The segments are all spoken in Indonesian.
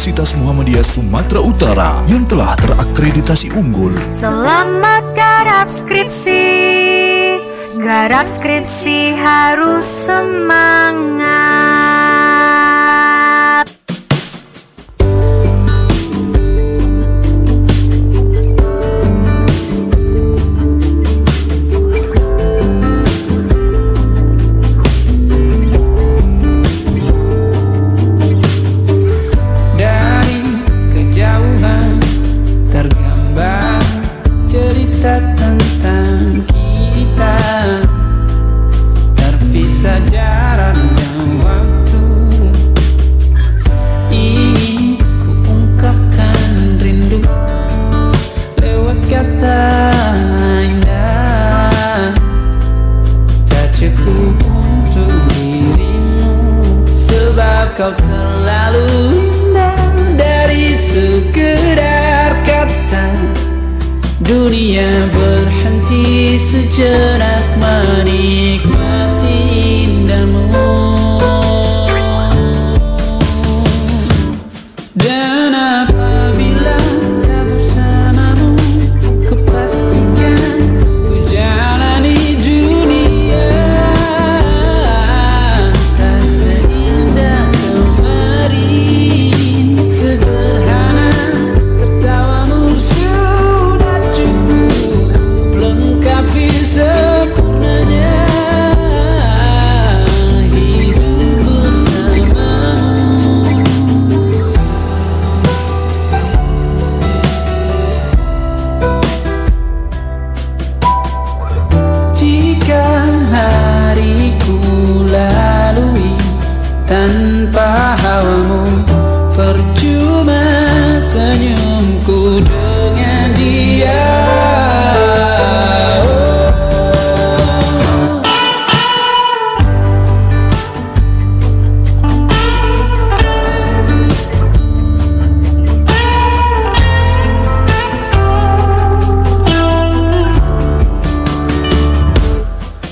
Universitas Muhammadiyah Sumatera Utara yang telah terakreditasi unggul. Selamat garap skripsi harus semangat. Kau terlalu indah dari sekedar kata. Dunia berhenti sejenak menikmati indahmu. Dan apabila tak bersamamu, kupastikan ku jalani dunia tak seindah kemarin. Sederhana, tertawamu sudah cukup lengkapi sempurnanya hidup bersamamu. Jika hariku lalui tanpa hawamu, percuma senyumku dengan dia.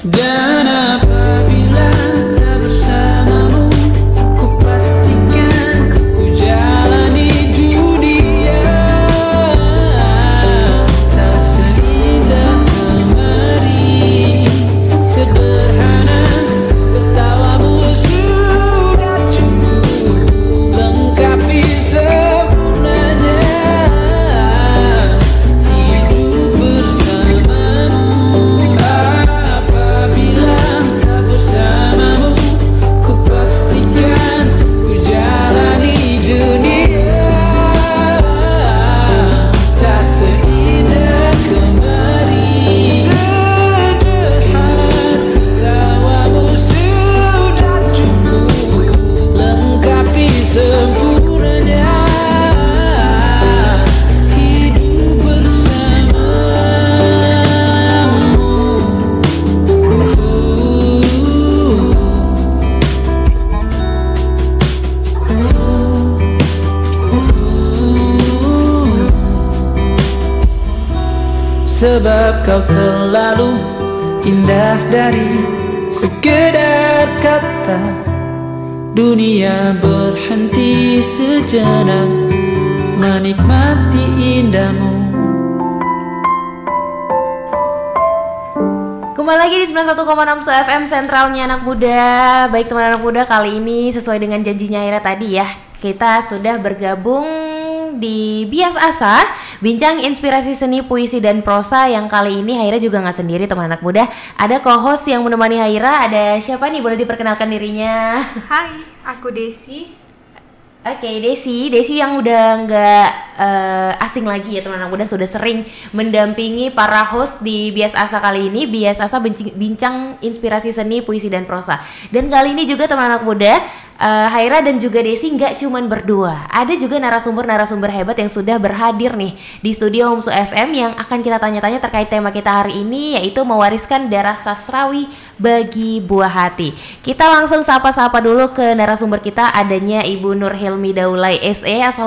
Dan apabila tak bersamamu, kupastikan ku jalani dunia tak seindah kemarin. Sederhana, tertawamu sudah cukup lengkapi sempurnanya hidup bersamamu. Apabila tak bersamamu, kupastikan ku jalani dunia tak seindah kemarin. Sederhana, tertawamu sudah cukup lengkapi sempurnanya hidup bersamamu. Sebab kau terlalu indah dari sekedar kata. Dunia berhenti sejenak menikmati indahmu. Kembali lagi di 91,6 FM sentralnya anak muda. Baik teman anak muda, kali ini sesuai dengan janjinya Aira tadi ya, kita sudah bergabung di Bias Asa, bincang inspirasi seni, puisi dan prosa. Yang kali ini Haira juga nggak sendiri teman anak muda, ada co-host yang menemani Haira. Ada siapa nih, boleh diperkenalkan dirinya? Hai, aku Desi. Oke, Desi yang udah nggak asing lagi ya teman anak muda, sudah sering mendampingi para host di Bias Asa kali ini. Bias Asa bincang inspirasi seni, puisi dan prosa. Dan kali ini juga teman anak muda, Haira dan juga Desi nggak cuman berdua, ada juga narasumber hebat yang sudah berhadir nih di studio Omsu FM yang akan kita tanya-tanya terkait tema kita hari ini, yaitu mewariskan darah sastrawi bagi buah hati. Kita langsung sapa-sapa dulu ke narasumber kita, adanya Ibu Nur Hilmi Daulay SS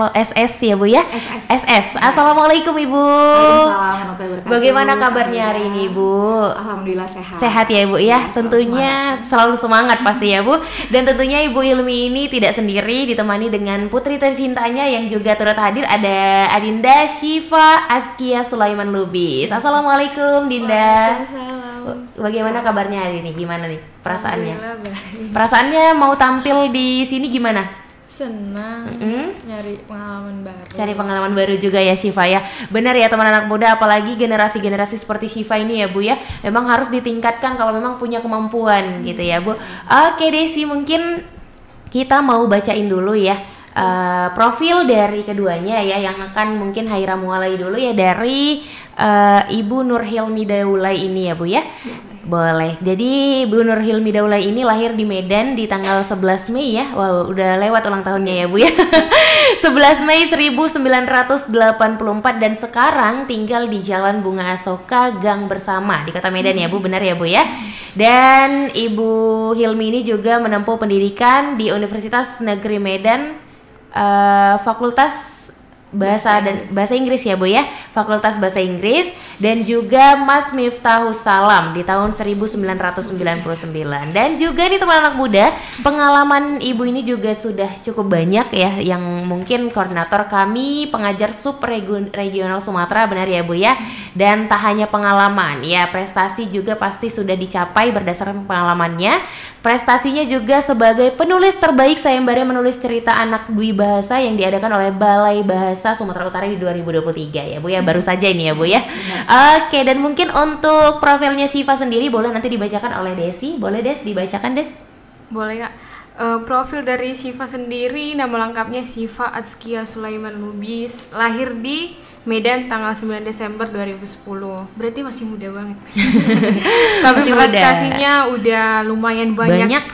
ya Bu ya? SS. Assalamualaikum Ibu. Waalaikumsalam. Bagaimana kabarnya hari ini Ibu? Alhamdulillah sehat. Sehat ya Ibu ya, tentunya selalu semangat pasti ya Bu. Dan tentunya Ibu Hilmi Hilmi ini tidak sendiri, ditemani dengan putri tercintanya yang juga turut hadir, ada Adinda Syifa Askia Sulaiman Lubis. Assalamualaikum Dinda. Waalaikumsalam. Bagaimana kabarnya hari ini? Gimana nih perasaannya? Alhamdulillah baik. Perasaannya mau tampil di sini gimana? Senang nyari pengalaman baru. Cari pengalaman baru juga ya Syifa ya. Benar ya teman anak muda, apalagi generasi-generasi seperti Syifa ini ya Bu ya. Memang harus ditingkatkan kalau memang punya kemampuan gitu ya Bu. Oke Desi, mungkin kita mau bacain dulu ya profil dari keduanya ya, yang akan mungkin Haira mulai dulu ya dari Ibu Nur Hilmi Daulay ini ya Bu ya. Boleh. Jadi Bu Nur Hilmi Daulay ini lahir di Medan di tanggal 11 Mei ya. Wow, udah lewat ulang tahunnya ya Bu ya. 11 Mei 1984 dan sekarang tinggal di Jalan Bunga Asoka Gang Bersama di Kota Medan ya Bu, benar ya Bu ya. Dan Ibu Hilmi ini juga menempuh pendidikan di Universitas Negeri Medan, Fakultas Bahasa Inggris ya Bu ya, Fakultas Bahasa Inggris, dan juga Mas Miftahus Salam di tahun 1999. Dan juga di teman anak muda, pengalaman Ibu ini juga sudah cukup banyak ya, yang mungkin koordinator kami pengajar sub regional Sumatera, benar ya Bu ya. Dan tak hanya pengalaman ya, prestasi juga pasti sudah dicapai berdasarkan pengalamannya. Prestasinya juga sebagai penulis terbaik sayembara menulis cerita anak dwi bahasa yang diadakan oleh Balai Bahasa Sumatera Utara di 2023 ya Bu ya, baru saja ini ya Bu ya. Oke, dan mungkin untuk profilnya Syifa sendiri boleh nanti dibacakan oleh Desi. Boleh Des, dibacakan Des? Boleh Kak. Profil dari Syifa sendiri, nama lengkapnya Syifa Askia Sulaiman Lubis, lahir di Medan tanggal 9 Desember 2010. Berarti masih muda banget. Tapi prestasinya udah lumayan banyak.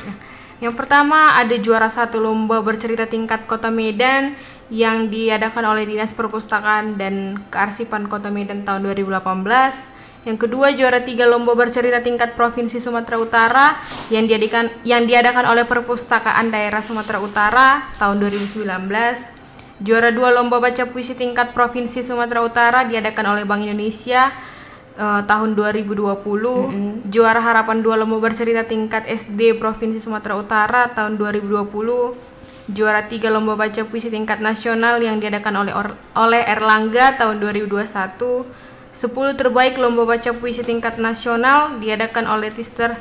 Yang pertama ada juara 1 lomba bercerita tingkat Kota Medan yang diadakan oleh Dinas Perpustakaan dan Kearsipan Kota Medan tahun 2018. Yang kedua juara 3 lomba bercerita tingkat Provinsi Sumatera Utara yang diadakan oleh Perpustakaan Daerah Sumatera Utara tahun 2019. Juara 2 lomba baca puisi tingkat Provinsi Sumatera Utara diadakan oleh Bank Indonesia tahun 2020. Juara harapan 2 lomba bercerita tingkat SD Provinsi Sumatera Utara tahun 2020. Juara 3 lomba baca puisi tingkat nasional yang diadakan oleh Erlangga tahun 2021. 10 terbaik lomba baca puisi tingkat nasional diadakan oleh Tister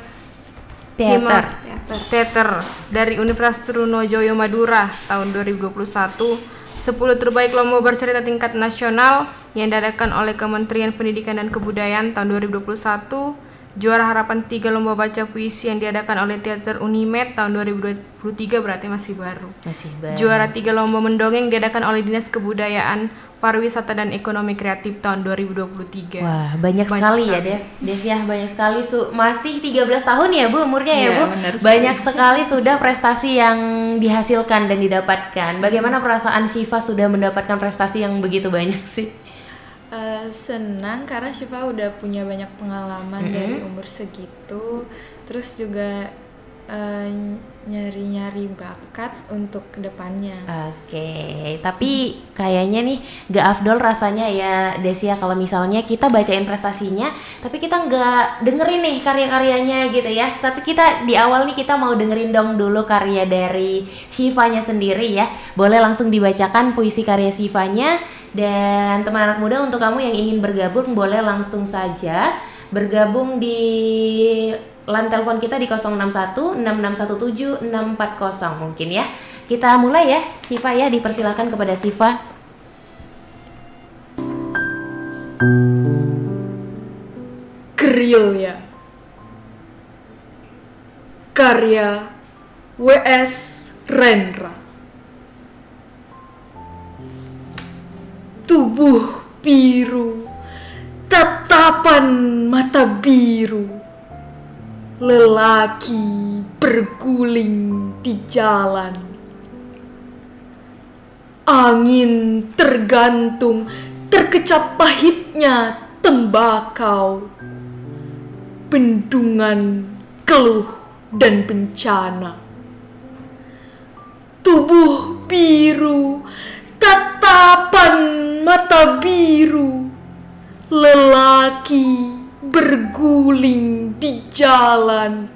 Theater dari Universitas Trunojoyo Madura tahun 2021. 10 terbaik lomba bercerita tingkat nasional yang diadakan oleh Kementerian Pendidikan dan Kebudayaan tahun 2021. Juara harapan 3 lomba baca puisi yang diadakan oleh Teater Unimed tahun 2023, berarti masih baru. Juara 3 lomba mendongeng diadakan oleh Dinas Kebudayaan, Pariwisata dan Ekonomi Kreatif tahun 2023. Wah, banyak sekali ya Des ya, banyak sekali. Masih 13 tahun ya Bu umurnya ya Bu. Banyak sekali sudah prestasi yang dihasilkan dan didapatkan. Bagaimana perasaan Syifa sudah mendapatkan prestasi yang begitu banyak sih? Senang karena Syifa udah punya banyak pengalaman dari umur segitu. Terus juga nyari-nyari bakat untuk kedepannya. Oke, tapi kayaknya nih gak afdol rasanya ya Desia kalau misalnya kita bacain prestasinya tapi kita nggak dengerin nih karya-karyanya gitu ya. Tapi kita di awal nih kita mau dengerin dong dulu karya dari Syifanya sendiri ya. Boleh langsung dibacakan puisi karya Syifanya. Dan teman anak muda, untuk kamu yang ingin bergabung boleh langsung saja bergabung di line telepon kita di 061 6617 640 mungkin ya. Kita mulai ya, Syifa ya, dipersilakan kepada Syifa. Gerilya, karya W.S. Rendra. Tubuh biru, tatapan mata biru, lelaki berguling di jalan. Angin tergantung, terkecap pahitnya tembakau. Bendungan keluh dan bencana. Tubuh biru, tatapan mata biru, lelaki berguling di jalan.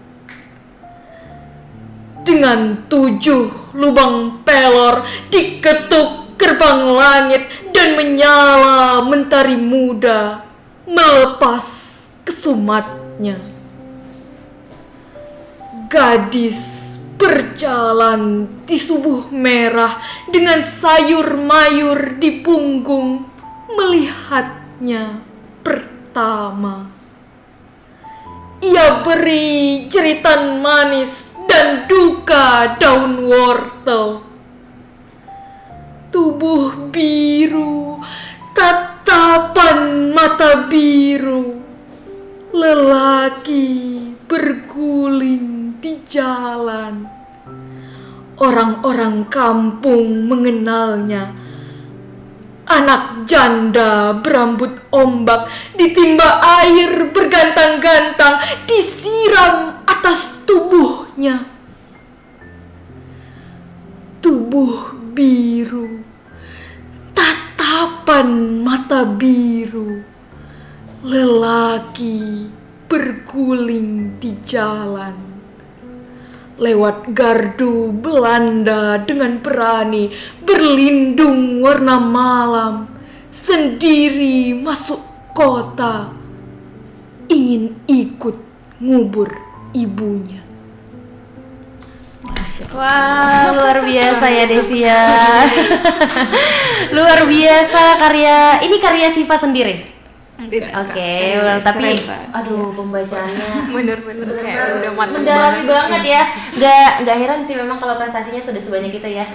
dengan 7 lubang pelor diketuk gerbang langit dan menyala mentari muda melepas kesumatnya. Gadis berjalan di subuh merah dengan sayur mayur di punggung melihatnya pertama. Ia beri jeritan manis dan duka daun wortel. Tubuh biru, tatapan mata biru, lelaki berguling di jalan. Orang-orang kampung mengenalnya. Anak janda berambut ombak, ditimba air bergantang-gantang, disiram atas tubuhnya. Tubuh biru, tatapan mata biru, lelaki berguling di jalan. Lewat gardu Belanda dengan berani, berlindung warna malam, sendiri masuk kota, ingin ikut ngubur ibunya. Wah, luar biasa ya Desia. Luar biasa ini karya Siva sendiri. Oke, tapi aduh pembacaannya Bener-bener kayak udah mantap mendalami banget ya. Nggak heran sih memang kalau prestasinya sudah sebanyak itu ya.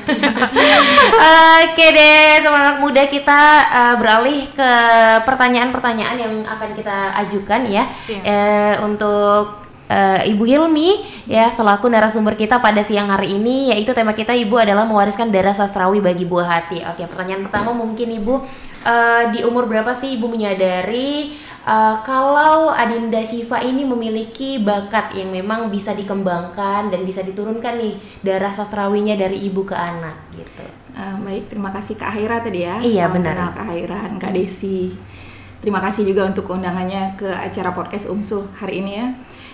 Oke deh teman-teman muda, kita beralih ke pertanyaan-pertanyaan yang akan kita ajukan ya. Untuk Ibu Hilmi ya selaku narasumber kita pada siang hari ini, yaitu tema kita Ibu adalah mewariskan darah sastrawi bagi buah hati. Oke, pertanyaan pertama mungkin Ibu, di umur berapa sih Ibu menyadari kalau Adinda Siva ini memiliki bakat yang memang bisa dikembangkan dan bisa diturunkan nih darah sastrawinya dari ibu ke anak gitu? Baik, terima kasih Kak Haira tadi ya. Iya benar. Kenal Kak Haira, Kak Desi. Terima kasih juga untuk undangannya ke acara podcast UMSU hari ini ya.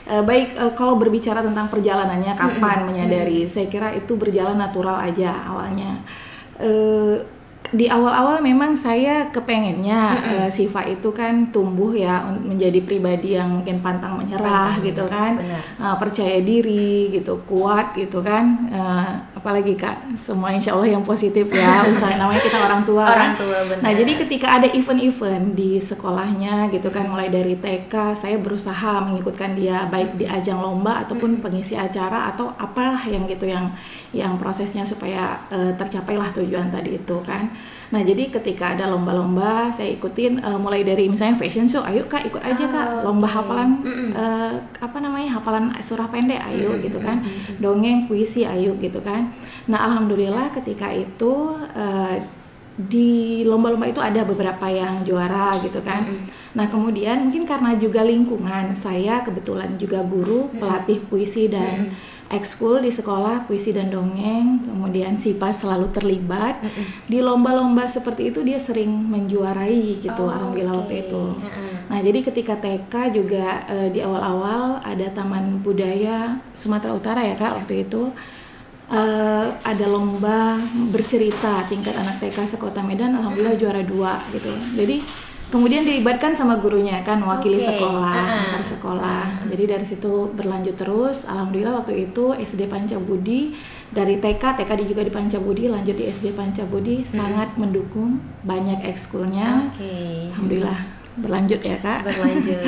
Baik, kalau berbicara tentang perjalanannya kapan menyadari, saya kira itu berjalan natural aja awalnya. Di awal-awal memang saya kepengennya Siva itu kan tumbuh ya menjadi pribadi yang mungkin pantang menyerah gitu kan, percaya diri gitu, kuat gitu kan, apalagi Kak, semua insya Allah yang positif ya, usahain, namanya kita orang tua. Benar. Nah jadi ketika ada event-event di sekolahnya gitu kan, mulai dari TK saya berusaha mengikutkan dia baik di ajang lomba ataupun pengisi acara atau apalah yang gitu yang prosesnya supaya tercapailah tujuan tadi itu kan. Nah jadi ketika ada lomba-lomba saya ikutin, mulai dari misalnya fashion show, ayo Kak ikut aja Kak, lomba hafalan hafalan surah pendek, ayo gitu kan, dongeng, puisi, ayo gitu kan. Nah alhamdulillah ketika itu di lomba-lomba itu ada beberapa yang juara gitu kan. Nah kemudian mungkin karena juga lingkungan saya kebetulan juga guru pelatih puisi dan ekskul di sekolah, puisi dan dongeng, kemudian Siva selalu terlibat di lomba-lomba seperti itu, dia sering menjuarai gitu. Alhamdulillah waktu itu. Nah jadi ketika TK juga di awal-awal ada Taman Budaya Sumatera Utara ya Kak waktu itu, ada lomba bercerita tingkat anak TK sekota Medan, alhamdulillah juara 2 gitu. Jadi kemudian dilibatkan sama gurunya kan, mewakili sekolah, antar sekolah. Jadi dari situ berlanjut terus. Alhamdulillah waktu itu SD Pancabudi, dari TK juga di Pancabudi, lanjut di SD Pancabudi, sangat mendukung, banyak ekskulnya. Alhamdulillah berlanjut ya Kak. Berlanjut.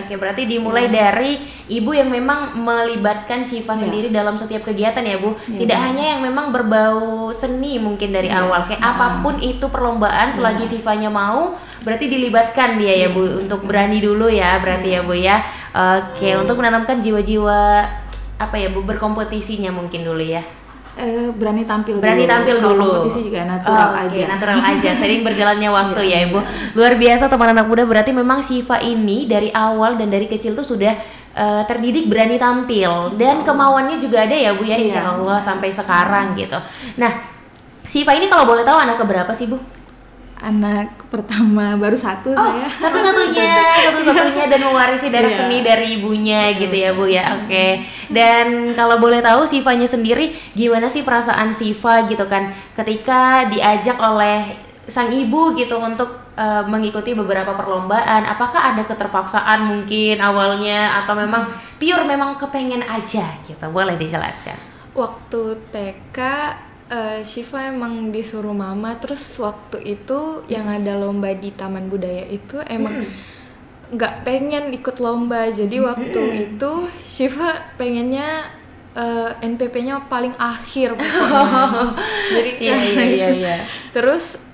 Oke, berarti dimulai dari ibu yang memang melibatkan Siva sendiri dalam setiap kegiatan ya Bu. Tidak hanya yang memang berbau seni mungkin dari awal, kayak apapun itu perlombaan selagi Sivanya mau, berarti dilibatkan dia ya Bu, untuk berani dulu ya berarti ya Bu ya. Oke, untuk menanamkan jiwa-jiwa apa ya Bu, berkompetisinya mungkin dulu ya. Berani tampil dulu. Kompetisi juga natural aja. Natural aja. Sering berjalannya waktu ya Ibu. Luar biasa teman anak muda, berarti memang Siva ini dari awal dan dari kecil tuh sudah terdidik berani tampil dan kemauannya juga ada ya Bu ya, insya Allah sampai sekarang gitu. Nah, Siva ini kalau boleh tahu anak keberapa sih Bu? anak pertama baru satu saya. Satu-satunya dan mewarisi darah Iya. seni dari ibunya gitu ya Bu ya. Oke. Dan kalau boleh tahu Sifanya sendiri gimana sih perasaan Sifa gitu kan ketika diajak oleh sang ibu gitu untuk mengikuti beberapa perlombaan? Apakah ada keterpaksaan mungkin awalnya atau memang pure memang kepengen aja gitu? Boleh dijelaskan. Waktu TK Syifa emang disuruh mama, terus waktu itu yang ada lomba di Taman Budaya itu emang nggak pengen ikut lomba, jadi waktu itu Syifa pengennya NPP-nya paling akhir pokoknya. Jadi Iya. terus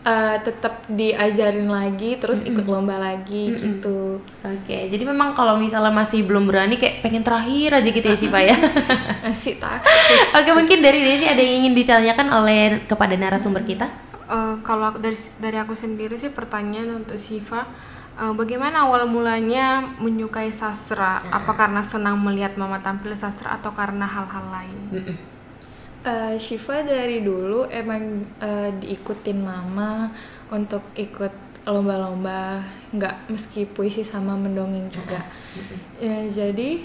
tetap diajarin lagi, terus ikut lomba lagi gitu. Oke, jadi memang kalau misalnya masih belum berani kayak pengen terakhir aja gitu ya Sifa ya. Masih takut. Oke, mungkin dari Desi ada yang ingin ditanyakan oleh kepada narasumber kita? Kalau dari aku sendiri sih pertanyaan untuk Sifa, bagaimana awal mulanya menyukai sastra? Apa karena senang melihat mama tampil sastra atau karena hal-hal lain? Syifa dari dulu emang diikutin mama untuk ikut lomba-lomba, nggak meski puisi sama mendongeng juga. Jadi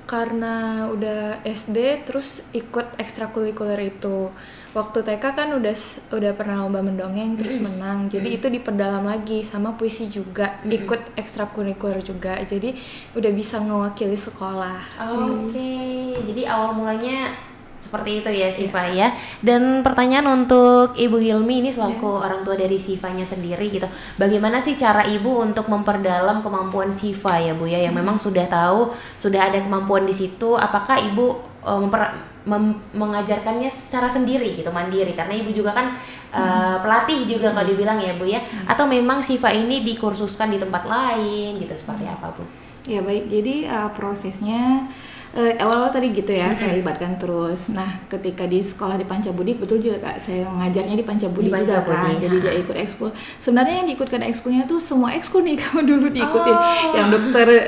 karena udah SD terus ikut ekstrakurikuler itu. Waktu TK kan udah pernah lomba mendongeng terus menang. Jadi itu diperdalam lagi sama puisi juga, ikut ekstrakurikuler juga. Jadi udah bisa mewakili sekolah. Oke, jadi awal mulanya seperti itu ya Sifa ya. Dan pertanyaan untuk Ibu Hilmi ini selaku orang tua dari Sifanya sendiri gitu. Bagaimana sih cara Ibu untuk memperdalam kemampuan Sifa ya Bu ya, yang memang sudah tahu sudah ada kemampuan di situ. Apakah Ibu mengajarkannya secara sendiri gitu, mandiri, karena Ibu juga kan pelatih juga kalau dibilang ya Bu ya, atau memang Sifa ini dikursuskan di tempat lain gitu, seperti apa Bu? Ya baik, jadi prosesnya awal-awal tadi gitu ya, saya libatkan terus. Nah, ketika di sekolah di Pancabudik, betul juga Kak, saya mengajarnya di Pancabudik juga kan. Jadi dia ikut ekskul. Sebenarnya yang diikutkan ekskulnya tuh semua ekskul nih kamu dulu diikutin. Yang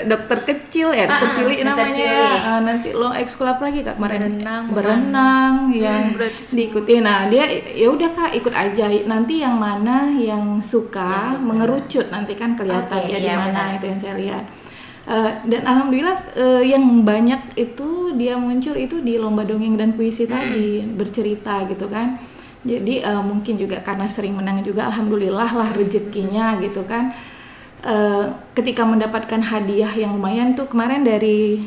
dokter kecil ya, dokter cilik namanya. Nanti lo ekskul apa lagi Kak? Kemarin berenang yang diikutin. Nah, dia ya udah Kak, ikut aja. Nanti yang mana yang suka mengerucut nanti kan kelihatan ya di mana itu yang saya lihat. Dan alhamdulillah yang banyak itu dia muncul itu di lomba dongeng dan puisi tadi, bercerita gitu kan. Jadi mungkin juga karena sering menang juga, alhamdulillah lah rezekinya gitu kan. Ketika mendapatkan hadiah yang lumayan tuh kemarin dari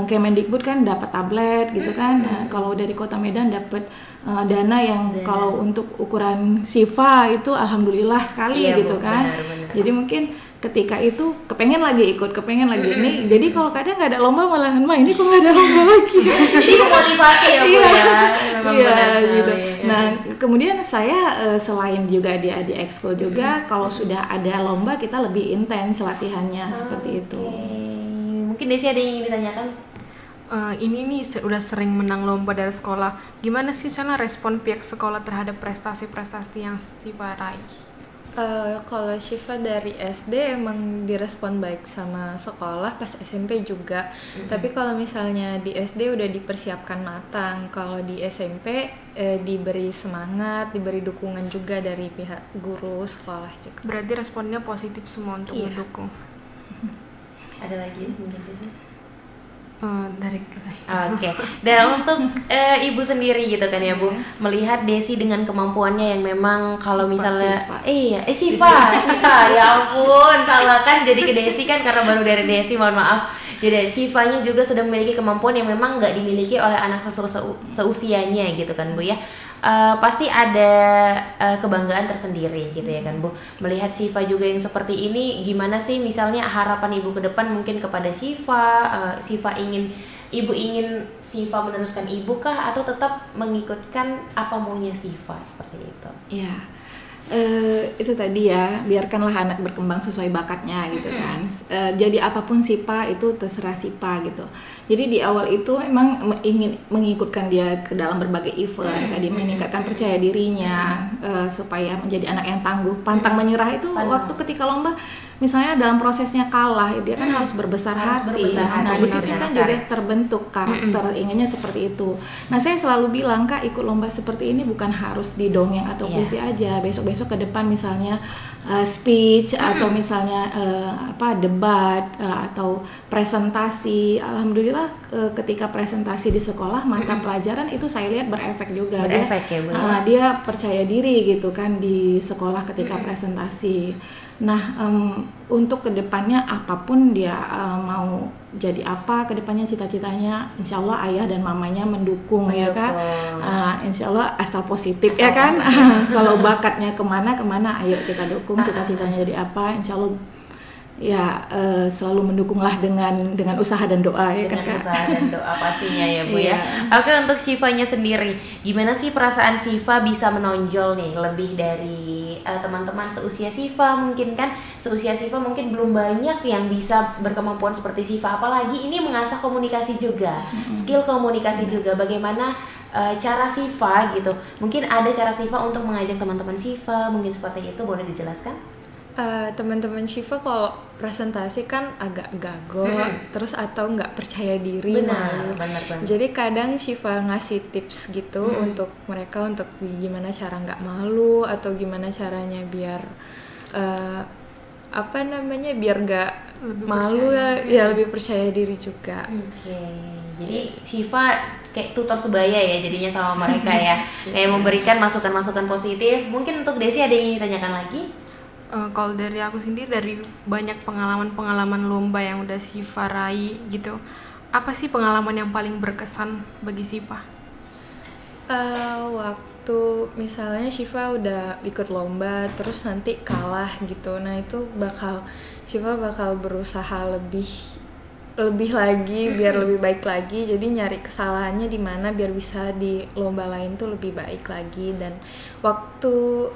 Kemendikbud kan dapat tablet gitu kan. Nah, kalau dari Kota Medan dapat dana yang kalau untuk ukuran Sifa itu alhamdulillah sekali gitu kan. Benar. Jadi mungkin ketika itu kepengen lagi ini. Jadi kalau kadang nggak ada lomba malahan ini kok nggak ada lomba lagi. Jadi memotivasi ya Bu ya. Iya gitu. Nah kemudian saya selain juga dia di ekskul juga, kalau sudah ada lomba kita lebih intens latihannya seperti itu. Mungkin Desi ada yang ingin ditanyakan? Ini nih udah sering menang lomba dari sekolah. Gimana sih misalnya respon pihak sekolah terhadap prestasi-prestasi yang Sifa raih? Kalau Syifa dari SD emang direspon baik sama sekolah, pas SMP juga. Tapi kalau misalnya di SD udah dipersiapkan matang, kalau di SMP diberi semangat, diberi dukungan juga dari pihak guru sekolah juga. Berarti responnya positif semua untuk mendukung. Ada lagi mungkin Desi? Dari Oke. Dan untuk Ibu sendiri gitu kan ya Bu, melihat Desi dengan kemampuannya yang memang kalau misalnya Sifa ya ampun, salah kan jadi ke Desi kan karena baru dari Desi, mohon maaf. Jadi Sifanya juga sudah memiliki kemampuan yang memang nggak dimiliki oleh anak seusianya gitu kan Bu ya. Pasti ada kebanggaan tersendiri gitu ya kan Bu, melihat Sifa juga yang seperti ini. Gimana sih misalnya harapan Ibu ke depan mungkin kepada Sifa? Ibu ingin Sifa meneruskan Ibu kah atau tetap mengikutkan apa maunya Sifa seperti itu? Iya. Itu tadi ya, biarkanlah anak berkembang sesuai bakatnya gitu kan. Jadi apapun Sifa itu terserah Sifa gitu. Jadi di awal itu memang ingin mengikutkan dia ke dalam berbagai event, tadi meningkatkan percaya dirinya supaya menjadi anak yang tangguh. Pantang menyerah itu waktu ketika lomba misalnya dalam prosesnya kalah, dia kan harus berbesar hati. Nah, di situ kan juga terbentuk karakter, inginnya seperti itu. Nah, saya selalu bilang, Kak, ikut lomba seperti ini bukan harus di dongeng atau puisi aja. Besok-besok ke depan misalnya speech atau misalnya debat atau presentasi. Alhamdulillah ketika presentasi di sekolah mata pelajaran itu saya lihat berefek juga. Dia percaya diri gitu kan di sekolah ketika presentasi. Nah, untuk kedepannya apapun dia mau jadi apa kedepannya cita-citanya, insya Allah ayah dan mamanya mendukung ya Kak. Insya Allah asal positif ya kan. Kalau bakatnya kemana, ayo kita dukung. Cita-citanya jadi apa, insya Allah ya selalu mendukunglah dengan usaha dan doa ya kan Kak. Usaha dan doa pastinya ya Bu ya. Oke, untuk Syifanya sendiri, gimana sih perasaan Syifa bisa menonjol nih lebih dari teman-teman seusia Syifa? Mungkin kan seusia Syifa mungkin belum banyak yang bisa berkemampuan seperti Syifa, apalagi ini mengasah komunikasi juga, skill komunikasi juga. Bagaimana cara Syifa gitu? Mungkin ada cara Syifa untuk mengajak teman-teman Syifa, mungkin seperti itu, boleh dijelaskan? Teman-teman Syifa kalau presentasi kan agak gagal, terus atau nggak percaya diri, malu. Benar. Jadi kadang Syifa ngasih tips gitu untuk mereka, untuk gimana cara nggak malu atau gimana caranya biar biar nggak malu ya lebih percaya diri juga. Jadi Syifa kayak tutor sebaya ya jadinya sama mereka ya, kayak memberikan masukan-masukan positif. Mungkin untuk Desi ada yang ingin ditanyakan lagi? Kalau dari aku sendiri, dari banyak pengalaman lomba yang udah Syifa raih gitu, apa sih pengalaman yang paling berkesan bagi Syifa? Waktu misalnya Syifa udah ikut lomba terus nanti kalah gitu, nah itu Syifa bakal berusaha lebih lagi biar lebih baik lagi. Jadi nyari kesalahannya di mana biar bisa di lomba lain tuh lebih baik lagi. Dan waktu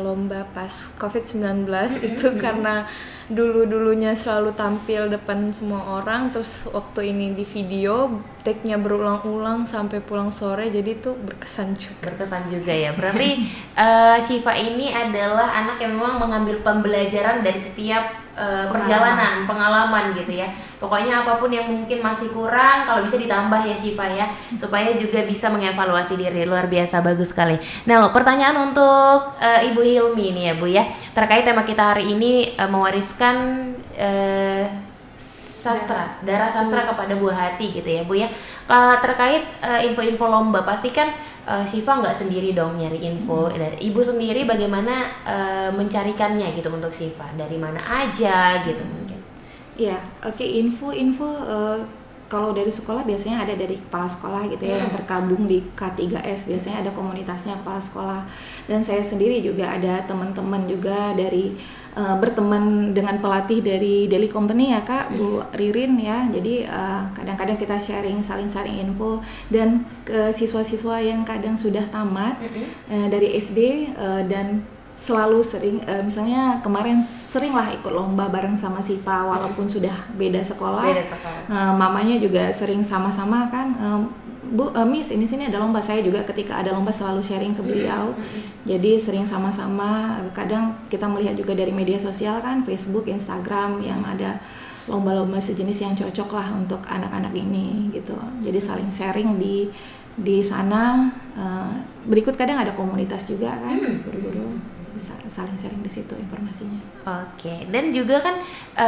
lomba pas COVID-19 itu karena dulunya selalu tampil depan semua orang, terus waktu ini di video take-nya berulang-ulang sampai pulang sore, jadi itu berkesan juga ya. Berarti Syifa ini adalah anak yang memang mengambil pembelajaran dari setiap perjalanan, pengalaman gitu ya. Pokoknya apapun yang mungkin masih kurang, kalau bisa ditambah ya Syifa ya, supaya juga bisa mengevaluasi diri. Luar biasa, bagus sekali. Nah, pertanyaan untuk Ibu Hilmi nih ya Bu ya, terkait tema kita hari ini, mewariskan darah sastra kepada buah hati gitu ya Bu ya. Terkait info-info lomba, pasti kan Syifa nggak sendiri dong nyari info. Ibu sendiri bagaimana mencarikannya gitu untuk Syifa, dari mana aja gitu mungkin? Ya, oke, info kalau dari sekolah biasanya ada dari kepala sekolah gitu ya, yang tergabung di K3S, biasanya ada komunitasnya kepala sekolah. Dan saya sendiri juga ada teman-teman juga dari berteman dengan pelatih dari Daily Company ya Kak, Bu Ririn ya. Jadi kadang-kadang kita saling sharing info. Dan ke siswa-siswa yang kadang sudah tamat dari SD dan selalu sering, misalnya kemarin seringlah ikut lomba bareng sama Syifa walaupun sudah beda sekolah. Mamanya juga sering sama-sama kan, Bu, Miss ini sini ada lomba. Saya juga ketika ada lomba selalu sharing ke beliau. Jadi sering sama-sama. Kadang kita melihat juga dari media sosial kan, Facebook, Instagram, yang ada lomba-lomba sejenis yang cocok lah untuk anak-anak ini gitu. Jadi saling sharing di sana. Berikut kadang ada komunitas juga kan, guru-guru bisa saling sharing di situ informasinya. Oke, dan juga kan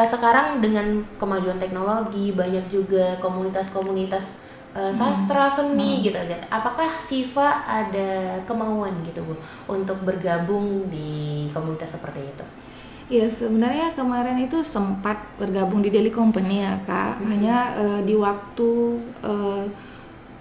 sekarang dengan kemajuan teknologi banyak juga komunitas-komunitas sastra, seni gitu. Apakah Syifa ada kemauan gitu Bu untuk bergabung di komunitas seperti itu? Ya, sebenarnya kemarin itu sempat bergabung di Daily Company ya Kak. Hanya di waktu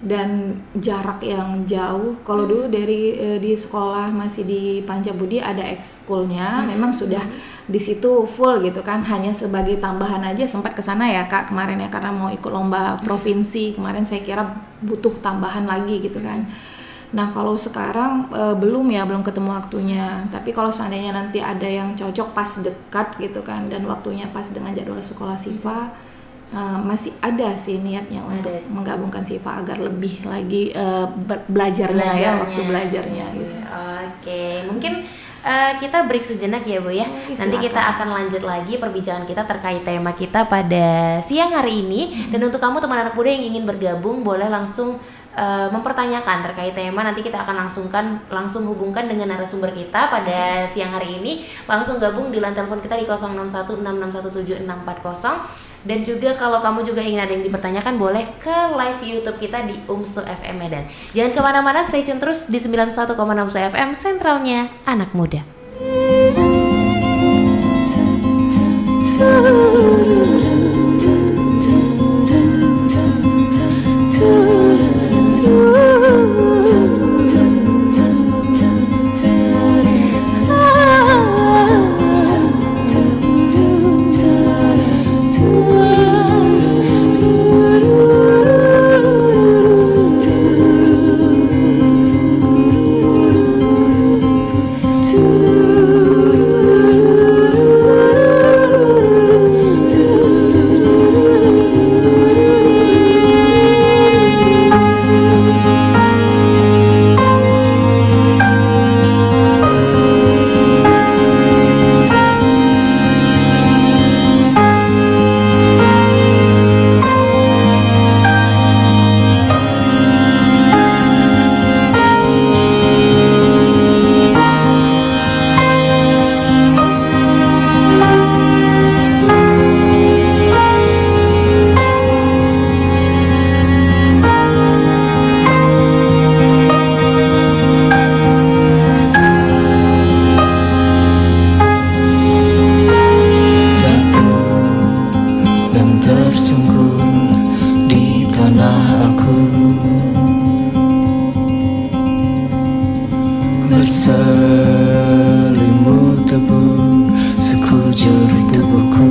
dan jarak yang jauh. Kalau dulu di sekolah masih di Pancabudi ada ekskulnya, memang sudah di situ full gitu kan, hanya sebagai tambahan aja. Sempat kesana ya Kak kemarin ya, karena mau ikut lomba provinsi kemarin, saya kira butuh tambahan lagi gitu kan. Nah, kalau sekarang belum ketemu waktunya. Tapi kalau seandainya nanti ada yang cocok pas dekat gitu kan, dan waktunya pas dengan jadwal sekolah Syifa, masih ada sih niatnya untuk menggabungkan Syifa agar lebih lagi belajarnya ya, waktu belajarnya gitu. Oke, mungkin kita break sejenak ya Bu ya. Nanti kita akan lanjut lagi perbincangan kita terkait tema kita pada siang hari ini. Dan untuk kamu teman anak muda yang ingin bergabung, boleh langsung mempertanyakan terkait tema. Nanti kita akan langsung hubungkan dengan narasumber kita pada siang hari ini. Langsung gabung di line telepon kita di 0616617640. Dan juga kalau kamu juga ingin ada yang dipertanyakan, boleh ke live YouTube kita di UMSU FM Medan. Jangan kemana-mana, stay tune terus di 91,6 FM, sentralnya anak muda. Berselimut tebu sekujur tubuhku,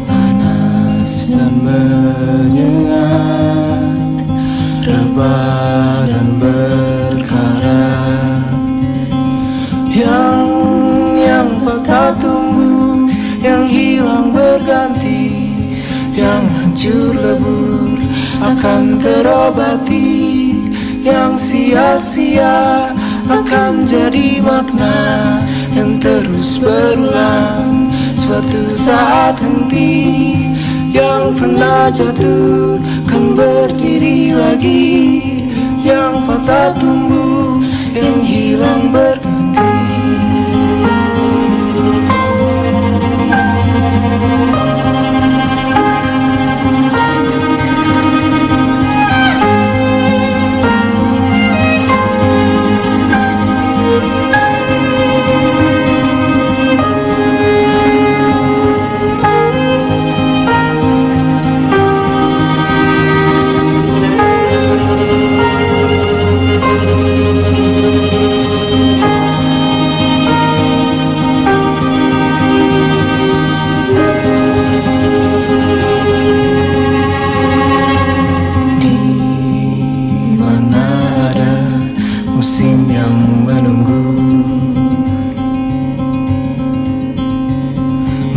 panas dan menyengat, rebah dan berkarat. Yang patah tumbuh, yang hilang berganti, yang hancur lebur akan terobati, yang sia-sia akan jadi makna yang terus berulang. Suatu saat henti, yang pernah jatuh kan berdiri lagi, yang patah tumbuh, yang hilang berganti.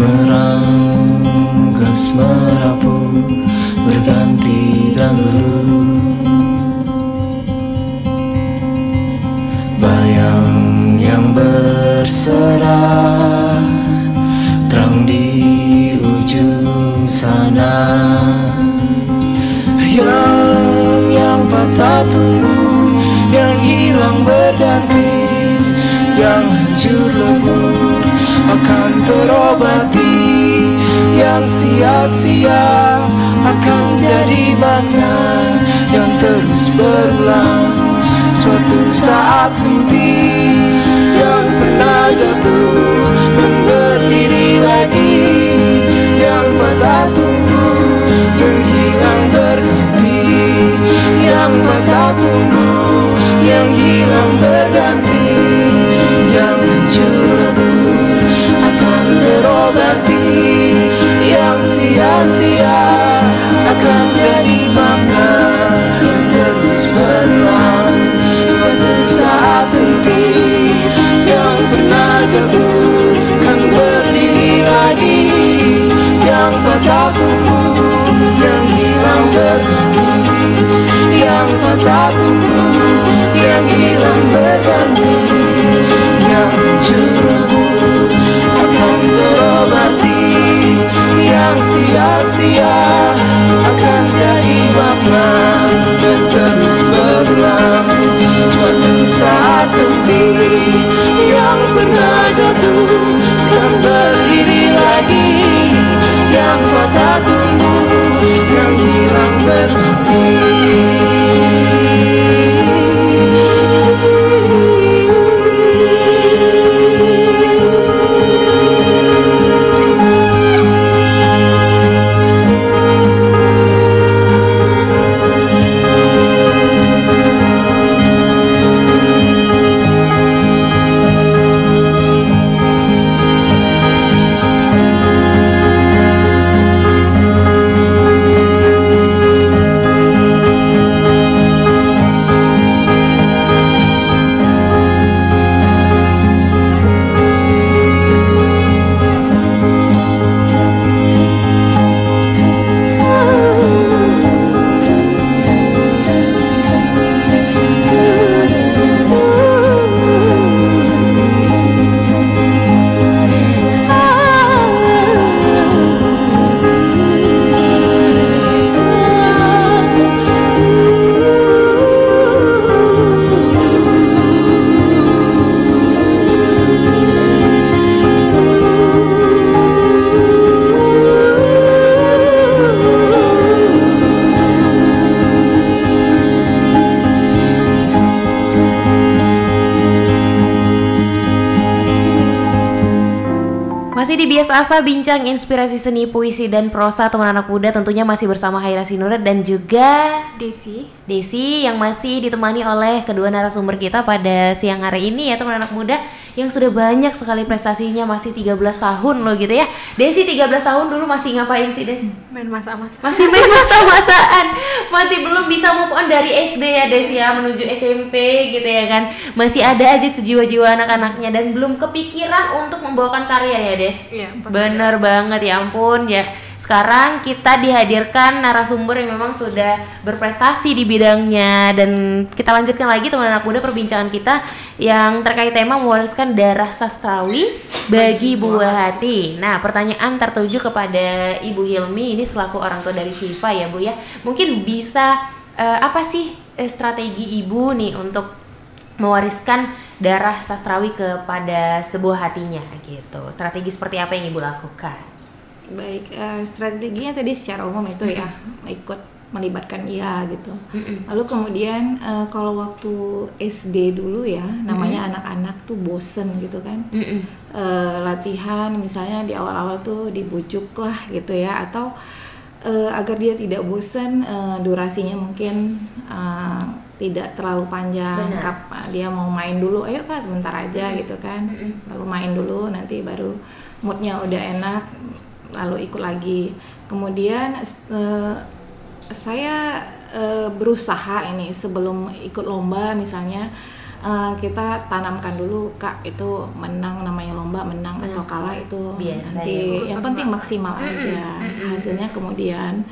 Meranggas merapu berganti dan luluh, bayang yang berserah terang di ujung sana, yang patah tumbuh, yang hilang berganti, yang hancur lebur akan terobati, yang sia-sia akan jadi makna yang terus berulang. Suatu saat henti, yang pernah jatuh dan berdiri lagi, yang patah tumbuh, yang hilang berganti, yang patah tumbuh, yang hilang berganti, yang hancur lebur akan terobati, yang sia-sia akan jadi makna yang terus berulang. Suatu saat henti, sia-sia, akan jadi makna yang terus berulang. Suatu saat henti, yang pernah jatuh kan berdiri lagi, yang patah tumbuh, yang hilang berhenti. Masih di Bias Asa, bincang inspirasi seni, puisi, dan prosa teman anak muda. Tentunya masih bersama Haira Sinurat dan juga Desi yang masih ditemani oleh kedua narasumber kita pada siang hari ini ya teman anak muda, yang sudah banyak sekali prestasinya, masih 13 tahun loh gitu ya. Desi 13 tahun dulu masih ngapain sih, Des? Main masa-masa. Masih main masa-masaan. Masih belum bisa move on dari SD ya Des ya, menuju SMP gitu ya kan. Masih ada aja tuh jiwa-jiwa anak-anaknya dan belum kepikiran untuk membawakan karya ya Des. Iya, bener banget, ya ampun ya. Sekarang kita dihadirkan narasumber yang memang sudah berprestasi di bidangnya, dan kita lanjutkan lagi teman anak muda perbincangan kita yang terkait tema mewariskan darah sastrawi bagi buah hati. Nah, pertanyaan tertuju kepada Ibu Hilmi ini selaku orang tua dari Syifa ya Bu ya. Mungkin bisa apa sih strategi Ibu nih untuk mewariskan darah sastrawi kepada sebuah hatinya gitu. Strategi seperti apa yang Ibu lakukan? Baik, strateginya tadi secara umum itu ya, ikut melibatkan dia gitu. Lalu kemudian kalau waktu SD dulu ya, namanya anak-anak tuh bosen gitu kan. Latihan misalnya di awal-awal tuh dibujuk lah gitu ya, atau agar dia tidak bosen, durasinya mungkin tidak terlalu panjang. Dia mau main dulu, ayo Pak sebentar aja gitu kan. Lalu main dulu, nanti baru moodnya udah enak, lalu ikut lagi. Kemudian saya berusaha ini sebelum ikut lomba misalnya, kita tanamkan dulu Kak, itu menang namanya lomba, menang atau kalah itu biasa nanti ya, yang penting maksimal aja hasilnya. Kemudian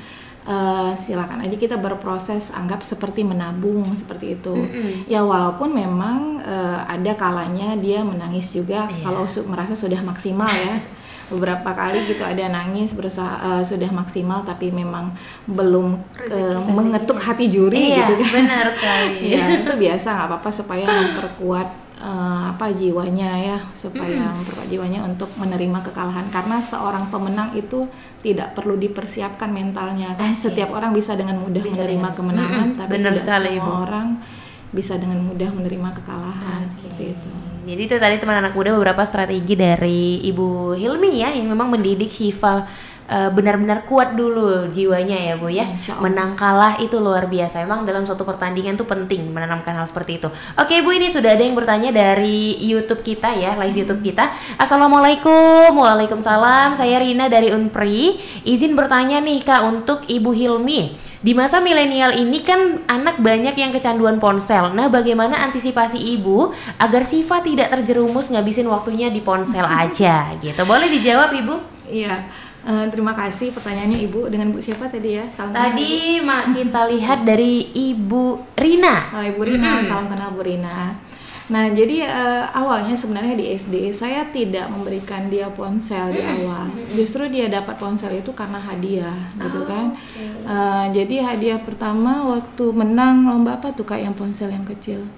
silakan aja kita berproses, anggap seperti menabung seperti itu. Ya walaupun memang ada kalanya dia menangis juga kalau merasa sudah maksimal ya. Beberapa kali gitu ada nangis berusaha sudah maksimal tapi memang belum mengetuk hati juri gitu kan. Benar sekali. Ya itu biasa, nggak apa-apa, supaya memperkuat jiwanya ya, supaya memperkuat jiwanya untuk menerima kekalahan, karena seorang pemenang itu tidak perlu dipersiapkan mentalnya kan. Setiap orang bisa dengan mudah menerima kemenangan, tapi tidak semua orang bisa dengan mudah menerima kekalahan seperti itu. Jadi itu tadi teman anak muda beberapa strategi dari Ibu Hilmi ya, yang memang mendidik Syifa benar-benar kuat dulu jiwanya ya Bu ya. Menang kalah itu luar biasa. Memang dalam suatu pertandingan tuh penting menanamkan hal seperti itu. Oke Bu, ini sudah ada yang bertanya dari YouTube kita ya, live YouTube kita. Assalamualaikum. Waalaikumsalam. Saya Rina dari Unpri. Izin bertanya nih Kak untuk Ibu Hilmi. Di masa milenial ini kan anak banyak yang kecanduan ponsel. Nah, bagaimana antisipasi Ibu agar Syifa tidak terjerumus ngabisin waktunya di ponsel aja gitu? Boleh dijawab Ibu? Iya. Terima kasih pertanyaannya Ibu. Dengan Bu siapa tadi ya? Salam tadi kita lihat dari Ibu Rina. Ibu Rina, salam kenal Bu Rina. Nah, jadi awalnya sebenarnya di SD saya tidak memberikan dia ponsel di awal. Justru dia dapat ponsel itu karena hadiah, gitu kan. Jadi hadiah pertama waktu menang lomba apa tuh Kak, yang ponsel yang kecil?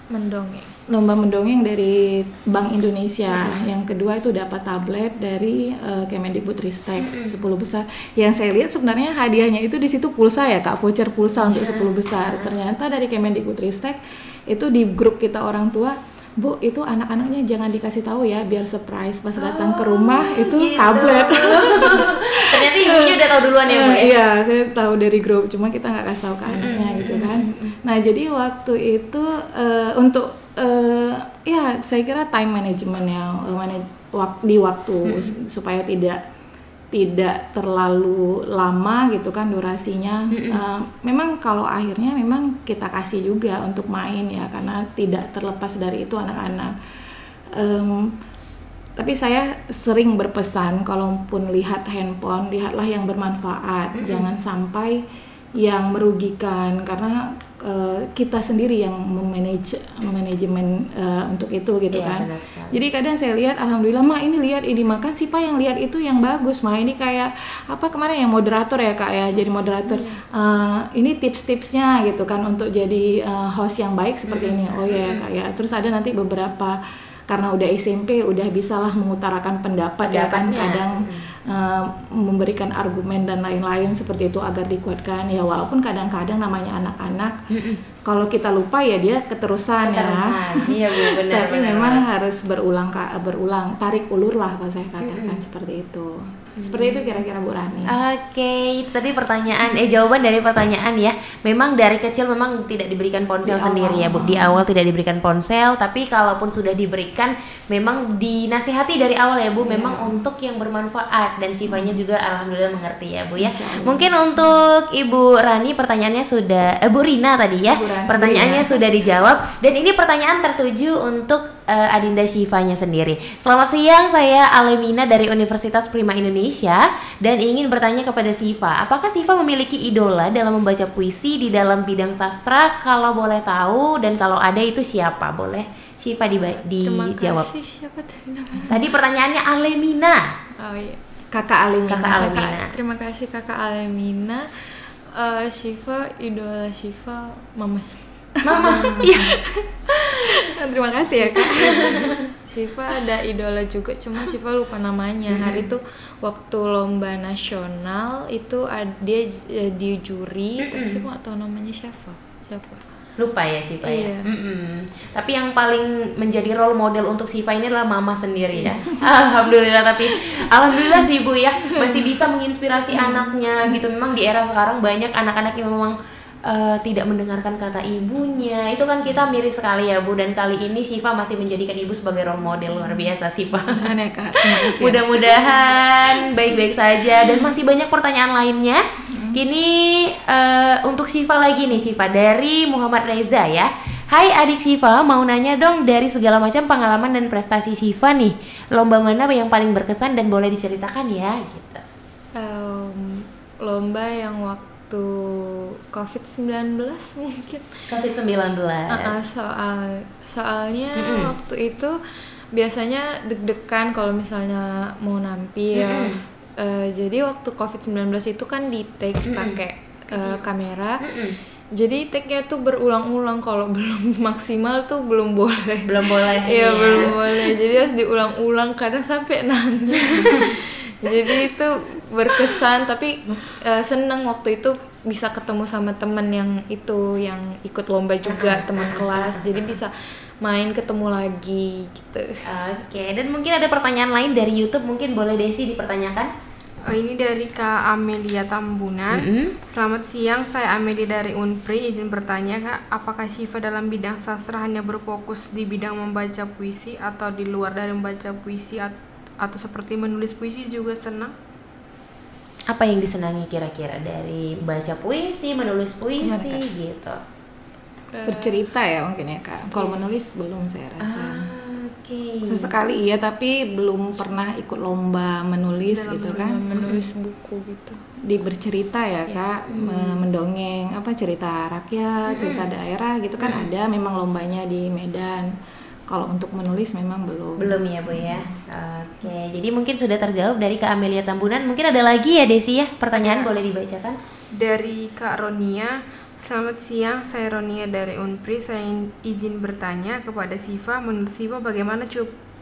Mendongeng. Lomba mendongeng dari Bank Indonesia. Yang kedua itu dapat tablet dari Kemendikbudristek 10 besar. Yang saya lihat sebenarnya hadiahnya itu di situ pulsa ya Kak, voucher pulsa untuk 10 besar. Ternyata dari Kemendikbudristek itu di grup kita orang tua, Bu, itu anak-anaknya jangan dikasih tahu ya, biar surprise pas datang ke rumah itu tablet. Ternyata ibunya udah tahu duluan ya Bu ya? Iya, saya tahu dari grup, cuma kita nggak kasih tahu ke anaknya gitu kan. Nah, jadi waktu itu untuk ya saya kira time management ya, di waktu supaya tidak terlalu lama gitu kan durasinya. Memang kalau akhirnya memang kita kasih juga untuk main ya, karena tidak terlepas dari itu anak-anak. Tapi saya sering berpesan, kalaupun lihat handphone, lihatlah yang bermanfaat, jangan sampai yang merugikan, karena kita sendiri yang manajemen untuk itu gitu kan. Jadi kadang saya lihat, alhamdulillah Ma ini lihat ini, makan sih Pak yang lihat itu yang bagus Ma, ini kayak apa kemarin yang moderator ya Kak ya, jadi moderator ini tips-tipsnya gitu kan untuk jadi host yang baik seperti ini. Oh ya Kak ya, terus ada nanti beberapa karena udah SMP udah bisalah mengutarakan pendapat ya kan, kadang memberikan argumen dan lain-lain seperti itu agar dikuatkan ya, walaupun kadang-kadang namanya anak-anak kalau kita lupa ya dia keterusan. Ya. Iya Bu, benar. Tapi memang harus berulang tarik ulur lah kalau saya katakan seperti itu. Seperti itu kira-kira Bu Rani. Oke, itu tadi pertanyaan, jawaban dari pertanyaan ya. Memang dari kecil memang tidak diberikan ponsel sendiri ya Bu. Di awal tidak diberikan ponsel, tapi kalaupun sudah diberikan memang dinasihati dari awal ya Bu, memang untuk yang bermanfaat, dan Sifanya juga alhamdulillah mengerti ya Bu ya. Mungkin untuk Ibu Rani pertanyaannya sudah, Bu Rina tadi ya, pertanyaannya sudah dijawab, dan ini pertanyaan tertuju untuk Adinda Sifanya sendiri. Selamat siang, saya Alemina dari Universitas Prima Indonesia dan ingin bertanya kepada Sifa, apakah Sifa memiliki idola dalam membaca puisi di dalam bidang sastra? Kalau boleh tahu dan kalau ada itu siapa? Boleh Sifa dijawab. Terima kasih. Siapa tadi namanya? Tadi pertanyaannya Alemina. Oh iya. Kakak Alemina. Terima kasih Kakak Alemina. Sifa, idola Sifa, Mama. Iya. Terima kasih ya Kak. Sifa ada idola juga, cuma Sifa lupa namanya. Hari itu waktu lomba nasional itu dia di juri, tapi Sifa nggak tahu namanya siapa. Lupa ya Sifa ya. Iya. Tapi yang paling menjadi role model untuk Sifa ini adalah Mama sendiri ya. Alhamdulillah sih Bu ya, masih bisa menginspirasi anaknya gitu. Memang di era sekarang banyak anak-anak yang memang tidak mendengarkan kata ibunya. Itu kan kita miris sekali ya Bu, dan kali ini Sifa masih menjadikan ibu sebagai role model. Luar biasa Sifa. Mudah-mudahan baik-baik saja, dan masih banyak pertanyaan lainnya. Kini untuk Sifa lagi nih, Sifa dari Muhammad Reza ya. Hai adik Sifa, mau nanya dong, dari segala macam pengalaman dan prestasi Sifa nih, lomba mana yang paling berkesan dan boleh diceritakan ya gitu. Lomba yang waktu COVID-19 mungkin. COVID-19. Soalnya waktu itu biasanya deg-degan kalau misalnya mau nampil. Jadi waktu COVID-19 itu kan di take pakai kamera. Jadi take-nya tuh berulang-ulang, kalau belum maksimal tuh belum boleh. Belum boleh. Jadi harus diulang-ulang, kadang sampai nangis. Jadi itu berkesan, tapi seneng waktu itu bisa ketemu sama teman yang ikut lomba juga, teman kelas. Jadi bisa main ketemu lagi gitu. Oke, dan mungkin ada pertanyaan lain dari YouTube, mungkin boleh Desi dipertanyakan. Ini dari Kak Amelia Tambunan. Selamat siang, saya Amelia dari Unpri. Izin bertanya Kak, apakah Sifa dalam bidang sastra hanya berfokus di bidang membaca puisi, atau di luar dari membaca puisi atau seperti menulis puisi juga senang? Apa yang disenangi kira-kira dari baca puisi, menulis puisi gitu? Bercerita ya mungkin ya Kak. Kalau menulis belum saya rasa. Oke. Sesekali iya, tapi belum pernah ikut lomba menulis gitu kan. Menulis buku gitu. Di bercerita ya Kak, mendongeng cerita rakyat, cerita daerah gitu kan ada memang lombanya di Medan. Kalau untuk menulis memang belum. Belum ya Bu ya. Oke, jadi mungkin sudah terjawab dari Kak Amelia Tambunan. Mungkin ada lagi ya Desi ya, pertanyaan boleh dibacakan. Dari Kak Ronia, selamat siang, saya Ronia dari Unpri. Saya izin bertanya kepada Siva, menurut Siva bagaimana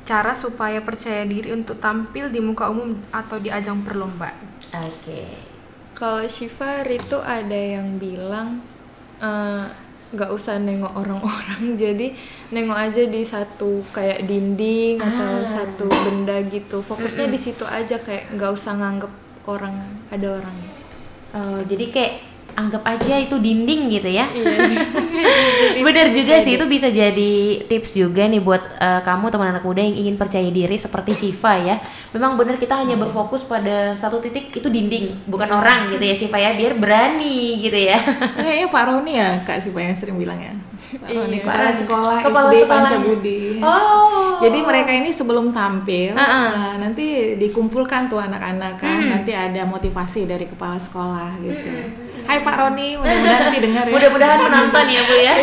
cara supaya percaya diri untuk tampil di muka umum atau di ajang perlombaan? Oke. Kalau Syifa itu ada yang bilang nggak usah nengok orang-orang, jadi nengok aja di satu kayak dinding atau satu benda gitu. Fokusnya di situ aja, kayak nggak usah nganggep ada orang. Jadi kayak anggap aja itu dinding gitu ya. Iya. Benar juga sih, itu bisa jadi tips juga nih buat kamu teman anak muda yang ingin percaya diri seperti Siva ya. Memang benar kita hanya berfokus pada satu titik, itu dinding, bukan orang gitu ya Siva ya, biar berani gitu ya. Kayaknya Pak Roni ya Kak Siva yang sering bilang ya. Pak Roni, kepala sekolah Kepala SD sekolah. Pancabudi. Oh. Jadi mereka ini sebelum tampil nanti dikumpulkan tuh anak-anak kan, nanti ada motivasi dari kepala sekolah gitu. Hai Pak Roni, mudah-mudahan nanti dengar ya. Mudah-mudahan menonton ya Bu ya.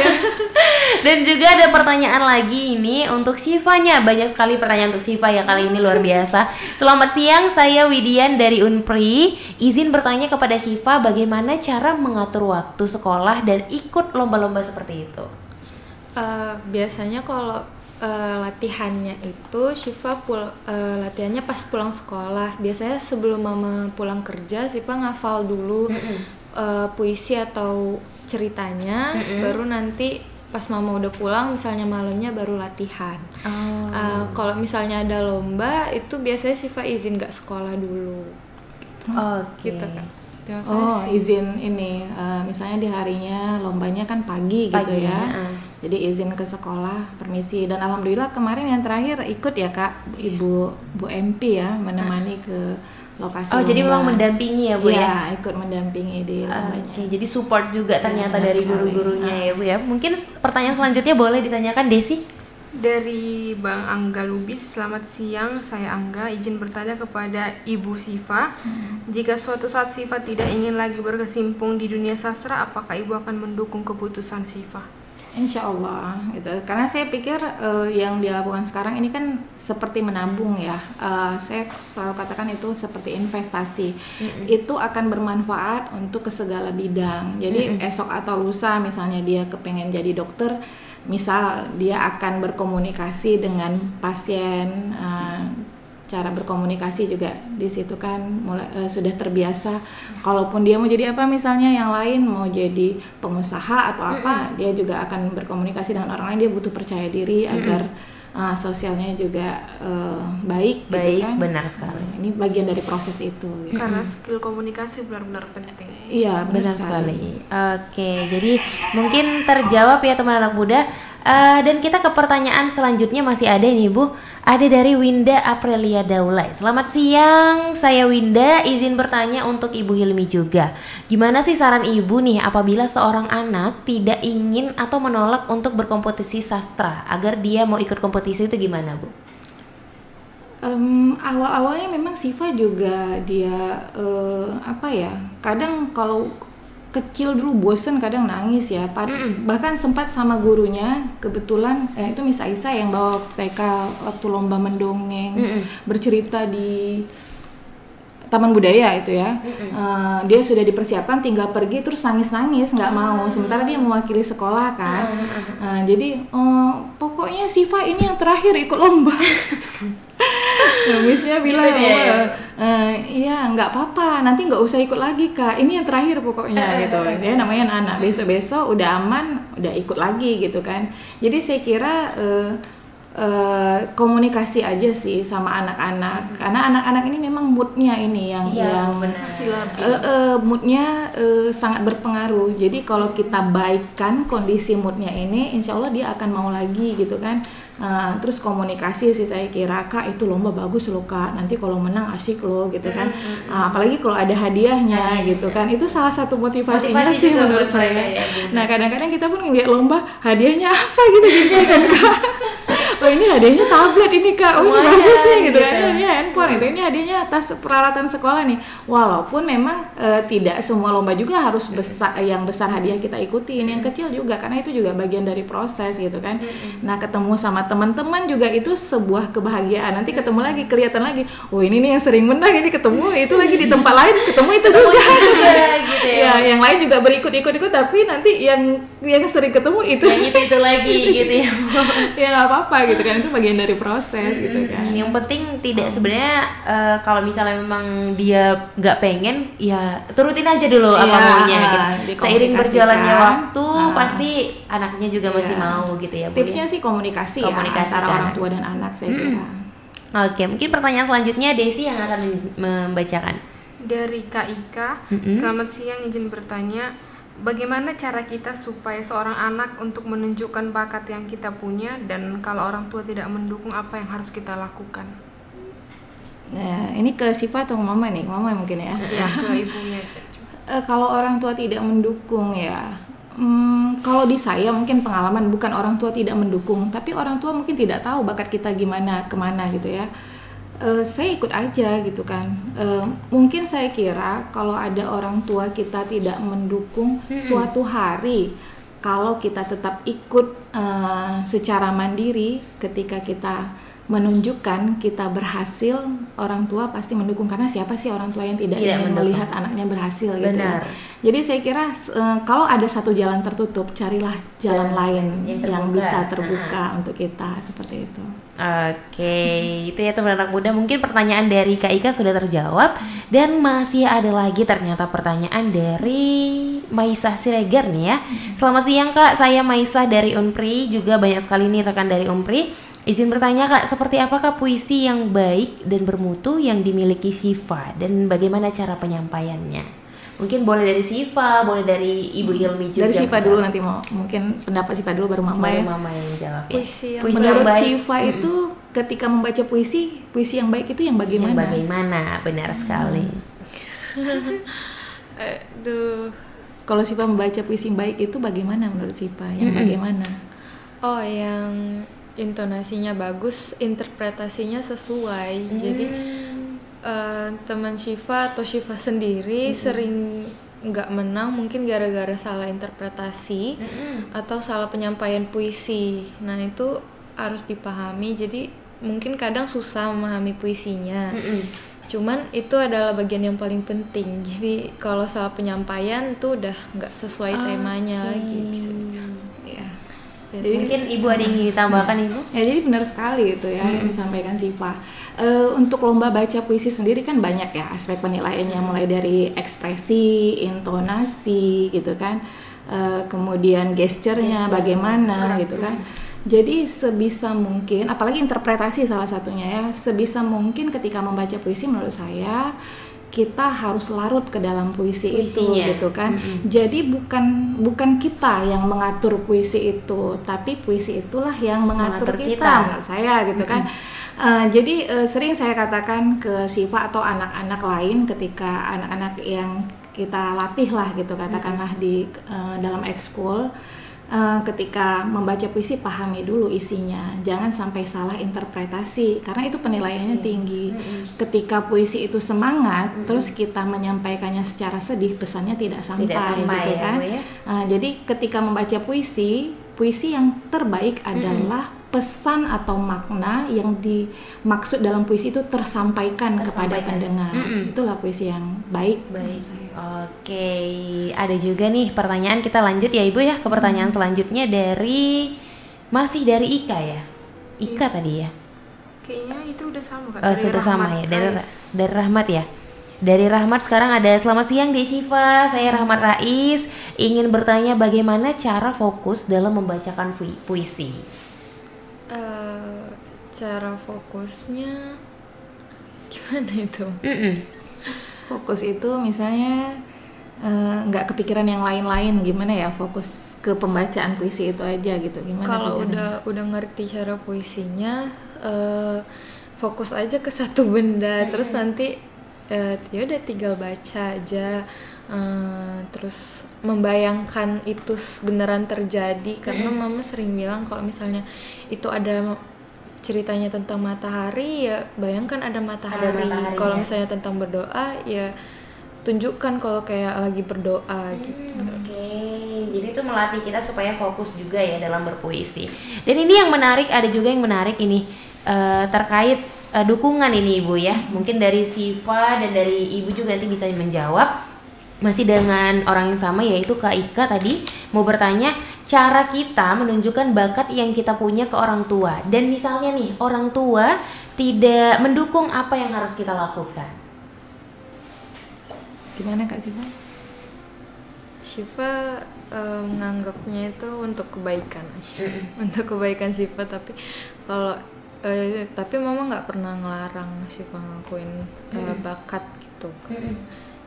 Dan juga ada pertanyaan lagi ini untuk Sivanya. Banyak sekali pertanyaan untuk Siva ya kali ini, luar biasa. Selamat siang, saya Widian dari Unpri. Izin bertanya kepada Siva bagaimana cara mengatur waktu sekolah dan ikut lomba-lomba seperti itu. Biasanya kalau latihannya itu Syifa latihannya pas pulang sekolah. Biasanya sebelum mama pulang kerja, Syifa ngafal dulu puisi atau ceritanya, baru nanti pas mama udah pulang misalnya malamnya baru latihan. Kalau misalnya ada lomba itu biasanya Syifa izin nggak sekolah dulu. Oke. Gitu kan. Oh, izin ini misalnya di harinya lombanya kan pagi gitu ya. Jadi izin ke sekolah, permisi. Dan alhamdulillah kemarin yang terakhir ikut ya Kak, Bu MP ya, menemani ke lokasi lomba. Jadi memang mendampingi ya Bu ya? Iya, ikut mendampingi di lombanya. Oke, jadi support juga ternyata Benar dari sekali. guru-gurunya ya Bu ya. Mungkin pertanyaan selanjutnya boleh ditanyakan Desi? Dari Bang Angga Lubis, selamat siang, saya Angga, izin bertanya kepada Ibu Siva, jika suatu saat Siva tidak ingin lagi berkecimpung di dunia sastra, apakah Ibu akan mendukung keputusan Siva? Insya Allah gitu. Karena saya pikir yang dia lakukan sekarang ini kan seperti menabung ya. Saya selalu katakan itu seperti investasi. Itu akan bermanfaat untuk ke segala bidang. Jadi esok atau lusa misalnya dia kepengen jadi dokter, misal dia akan berkomunikasi dengan pasien, cara berkomunikasi juga di situ kan mulai sudah terbiasa. Kalaupun dia mau jadi apa misalnya yang lain mau jadi pengusaha atau apa, dia juga akan berkomunikasi dengan orang lain. Dia butuh percaya diri agar sosialnya juga baik gitu kan. Benar sekali. Ini bagian dari proses itu gitu. Karena skill komunikasi benar-benar penting. Iya, Benar sekali. Oke, jadi mungkin terjawab ya teman anak muda. Dan kita ke pertanyaan selanjutnya masih ada nih Bu. Ada dari Winda Aprilia Daulay. Selamat siang, saya Winda, izin bertanya untuk Ibu Hilmi juga. Gimana sih saran Ibu nih apabila seorang anak tidak ingin atau menolak untuk berkompetisi sastra, agar dia mau ikut kompetisi itu gimana Bu? Awal-awalnya memang Siva juga dia kadang kalau kecil dulu bosen kadang nangis ya, bahkan sempat sama gurunya kebetulan itu Miss Aisyah yang bawa TK waktu lomba mendongeng, bercerita di Taman Budaya itu ya. Dia sudah dipersiapkan tinggal pergi terus nangis-nangis nggak mau, sementara dia mewakili sekolah kan. Jadi pokoknya Siva ini yang terakhir ikut lomba. Nah, Miss-nya bilang iya nggak apa-apa, nanti nggak usah ikut lagi Kak, ini yang terakhir pokoknya gitu. Ya namanya anak, besok-besok udah aman, udah ikut lagi gitu kan. Jadi saya kira komunikasi aja sih sama anak-anak, karena anak-anak ini memang moodnya ini yang moodnya sangat berpengaruh. Jadi kalau kita baikkan kondisi moodnya ini, insya Allah dia akan mau lagi gitu kan. Terus komunikasi sih saya kira, Kak itu lomba bagus loh Kak, nanti kalau menang asik loh gitu kan. Apalagi kalau ada hadiahnya gitu kan, itu salah satu motivasinya sih menurut saya. Nah kadang-kadang kita pun ngeliat lomba hadiahnya apa gitu jadinya kan Kak. oh ini hadiahnya tablet ini Kak, oh ini Lumayan, bagus ya gitu gitu. kan, ini handphone itu, ini hadiahnya tas peralatan sekolah nih. Walaupun memang tidak semua lomba juga harus besar, yang besar hadiah kita ikutin, yang kecil juga, karena itu juga bagian dari proses gitu kan. Nah ketemu sama teman-teman juga itu sebuah kebahagiaan. Nanti ketemu lagi, kelihatan lagi, oh ini nih yang sering menang, ini ketemu itu lagi di tempat lain, ketemu itu juga gitu ya. ya yang lain juga berikut-ikut, tapi nanti yang sering ketemu itu Yang itu lagi gitu ya. ya nggak apa-apa gitu kan, itu bagian dari proses gitu kan. Yang penting tidak sebenarnya kalau misalnya memang dia nggak pengen, ya turutin aja dulu apa Iya, maunya gitu. Seiring berjalannya dikomunikasikan. waktu pasti anaknya juga masih Iya. mau gitu ya. Bu, Tipsnya ya? sih komunikasi, Komunikasi ya antara kan. orang tua dan anak saya kira. Oke, mungkin pertanyaan selanjutnya Desi yang akan membacakan. Dari Kak Ika, selamat siang, izin bertanya, bagaimana cara kita supaya seorang anak untuk menunjukkan bakat yang kita punya, dan kalau orang tua tidak mendukung apa yang harus kita lakukan? Nah, ini ke Siva atau Mama nih? Mama mungkin ya. Ya, ke ibunya aja. Kalau orang tua tidak mendukung ya, kalau di saya mungkin pengalaman bukan orang tua tidak mendukung, tapi orang tua mungkin tidak tahu bakat kita gimana, kemana gitu ya. Saya ikut aja gitu kan. Mungkin saya kira kalau ada orang tua kita tidak mendukung, suatu hari kalau kita tetap ikut secara mandiri, ketika kita menunjukkan kita berhasil, orang tua pasti mendukung, karena siapa sih orang tua yang tidak ingin mendukung. melihat anaknya berhasil gitu Benar. ya. Jadi saya kira kalau ada satu jalan tertutup, carilah jalan lain yang yang terbuka. bisa terbuka untuk kita, seperti itu. Oke, itu ya teman anak muda. Mungkin pertanyaan dari Kak Ika sudah terjawab, dan masih ada lagi ternyata pertanyaan dari Maisah Siregar nih ya. Selamat siang Kak, saya Maisah dari Unpri, juga banyak sekali nih rekan dari Unpri. Izin bertanya Kak, seperti apakah puisi yang baik dan bermutu yang dimiliki Siva, dan bagaimana cara penyampaiannya? Mungkin boleh dari Siva, boleh dari Ibu Hilmi juga. Dari Siva dulu, nanti mau mungkin pendapat Siva dulu baru Mama Baru ya. Mama yang jawab ya. Puisi yang Menurut baik. Siva itu ketika membaca puisi yang baik itu yang Yang bagaimana? bagaimana, benar sekali. Aduh. Kalau Siva membaca puisi yang baik itu bagaimana menurut Siva? Yang bagaimana? Oh, yang intonasinya bagus, interpretasinya sesuai. Jadi teman Syifa atau Syifa sendiri sering nggak menang mungkin gara-gara salah interpretasi atau salah penyampaian puisi. Nah itu harus dipahami. Jadi mungkin kadang susah memahami puisinya. Cuman itu adalah bagian yang paling penting. Jadi kalau salah penyampaian itu udah nggak sesuai temanya lagi. Ya. Jadi Mungkin Ibu ada yang ingin ditambahkan Ibu? Ya, jadi benar sekali itu ya yang disampaikan Siva. Untuk lomba baca puisi sendiri kan banyak ya aspek penilaiannya, mulai dari ekspresi, intonasi gitu kan, kemudian gesturnya bagaimana gitu kan. Jadi sebisa mungkin, apalagi interpretasi salah satunya ya, sebisa mungkin ketika membaca puisi menurut saya kita harus larut ke dalam puisi Puisinya. itu gitu kan. Jadi bukan kita yang mengatur puisi itu, tapi puisi itulah yang mengatur Mengatur kita kita. menurut saya gitu kan. Jadi sering saya katakan ke Siva atau anak-anak lain ketika anak-anak yang kita latih lah gitu katakanlah di dalam ekskul, ketika membaca puisi pahami dulu isinya, jangan sampai salah interpretasi karena itu penilaiannya tinggi. Ketika puisi itu semangat, terus kita menyampaikannya secara sedih, pesannya tidak sampai, gitu ya, kan. Bu, ya? Jadi ketika membaca puisi yang terbaik adalah pesan atau makna yang dimaksud dalam puisi itu tersampaikan kepada pendengar. Itulah puisi yang baik. Baik. menurut saya. Oke, ada juga nih pertanyaan, kita lanjut ya Ibu ya ke pertanyaan selanjutnya masih dari Ika ya. Ika tadi ya. Kayaknya itu udah sama Kak. Oh, Dari sudah sama Rahmat ya, Rais. dari Rahmat ya. Dari Rahmat sekarang ada, selamat siang Desiva, saya Rahmat Rais, ingin bertanya bagaimana cara fokus dalam membacakan puisi. cara fokusnya gimana itu? Fokus itu misalnya nggak kepikiran yang lain-lain, gimana ya, fokus ke pembacaan puisi itu aja gitu, gimana? Kalau tujuannya? udah ngerti cara puisinya, fokus aja ke satu benda, terus nanti ya udah tinggal baca aja, terus membayangkan itu beneran terjadi, karena mama sering bilang kalau misalnya itu ada ceritanya tentang matahari, ya bayangkan ada matahari. matahari, Kalau ya. misalnya tentang berdoa, ya tunjukkan kalau kayak lagi berdoa gitu. Oke, jadi itu melatih kita supaya fokus juga ya dalam berpuisi. Dan ini yang menarik, ada juga yang menarik ini terkait dukungan ini Ibu ya. Mungkin dari Siva dan dari Ibu juga nanti bisa menjawab. Masih dengan orang yang sama, yaitu Kak Ika tadi mau bertanya cara kita menunjukkan bakat yang kita punya ke orang tua. Dan misalnya nih orang tua tidak mendukung, apa yang harus kita lakukan? Gimana Kak Siva? Syifa menganggapnya itu untuk kebaikan aja, untuk kebaikan Syifa. Tapi kalau tapi Mama nggak pernah ngelarang Syifa ngelakuin bakat gitu.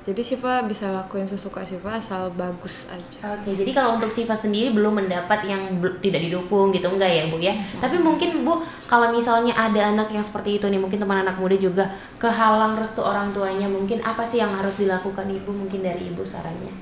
Jadi Syifa bisa lakuin sesuka Syifa asal bagus aja. Oke, jadi kalau untuk Siva sendiri belum mendapat yang tidak didukung gitu, enggak ya Bu ya? Tapi mungkin Bu, kalau misalnya ada anak yang seperti itu nih, mungkin teman anak muda juga kehalang restu orang tuanya, mungkin apa sih yang harus dilakukan Ibu? Mungkin dari Ibu sarannya?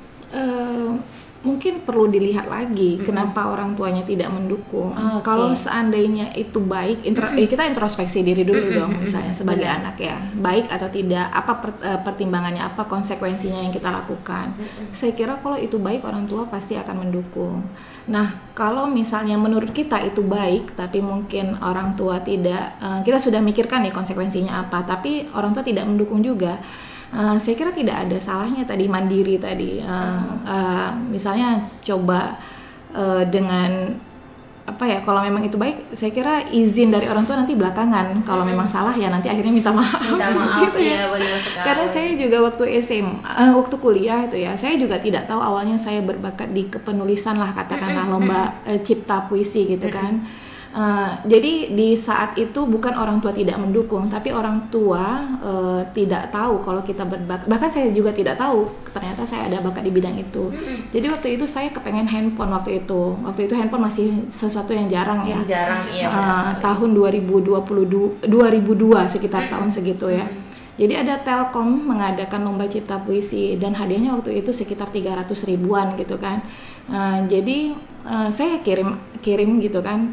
Mungkin perlu dilihat lagi kenapa orang tuanya tidak mendukung. Kalau seandainya itu baik, kita introspeksi diri dulu dong, misalnya sebagai anak ya, baik atau tidak, apa pertimbangannya, apa konsekuensinya yang kita lakukan. Saya kira kalau itu baik, orang tua pasti akan mendukung. Nah, kalau misalnya menurut kita itu baik, tapi mungkin orang tua tidak, kita sudah mikirkan nih konsekuensinya apa, tapi orang tua tidak mendukung juga. Saya kira tidak ada salahnya tadi mandiri tadi, misalnya coba dengan apa ya, kalau memang itu baik, saya kira izin dari orang tua nanti belakangan. Kalau memang salah ya nanti akhirnya minta maaf. Minta maaf gitu ya, benar sekali. Karena saya juga waktu waktu kuliah itu ya, saya juga tidak tahu awalnya saya berbakat di kepenulisan lah, katakanlah lomba cipta puisi gitu kan. Jadi di saat itu bukan orang tua tidak mendukung, tapi orang tua tidak tahu kalau kita berbakat. Bahkan saya juga tidak tahu ternyata saya ada bakat di bidang itu. Jadi waktu itu saya kepengen handphone waktu itu handphone masih sesuatu yang jarang ya. Jarang, iya. Tahun 2002 sekitar tahun segitu ya. Jadi ada Telkom mengadakan lomba cipta puisi dan hadiahnya waktu itu sekitar 300 ribuan gitu kan. Jadi saya kirim gitu kan,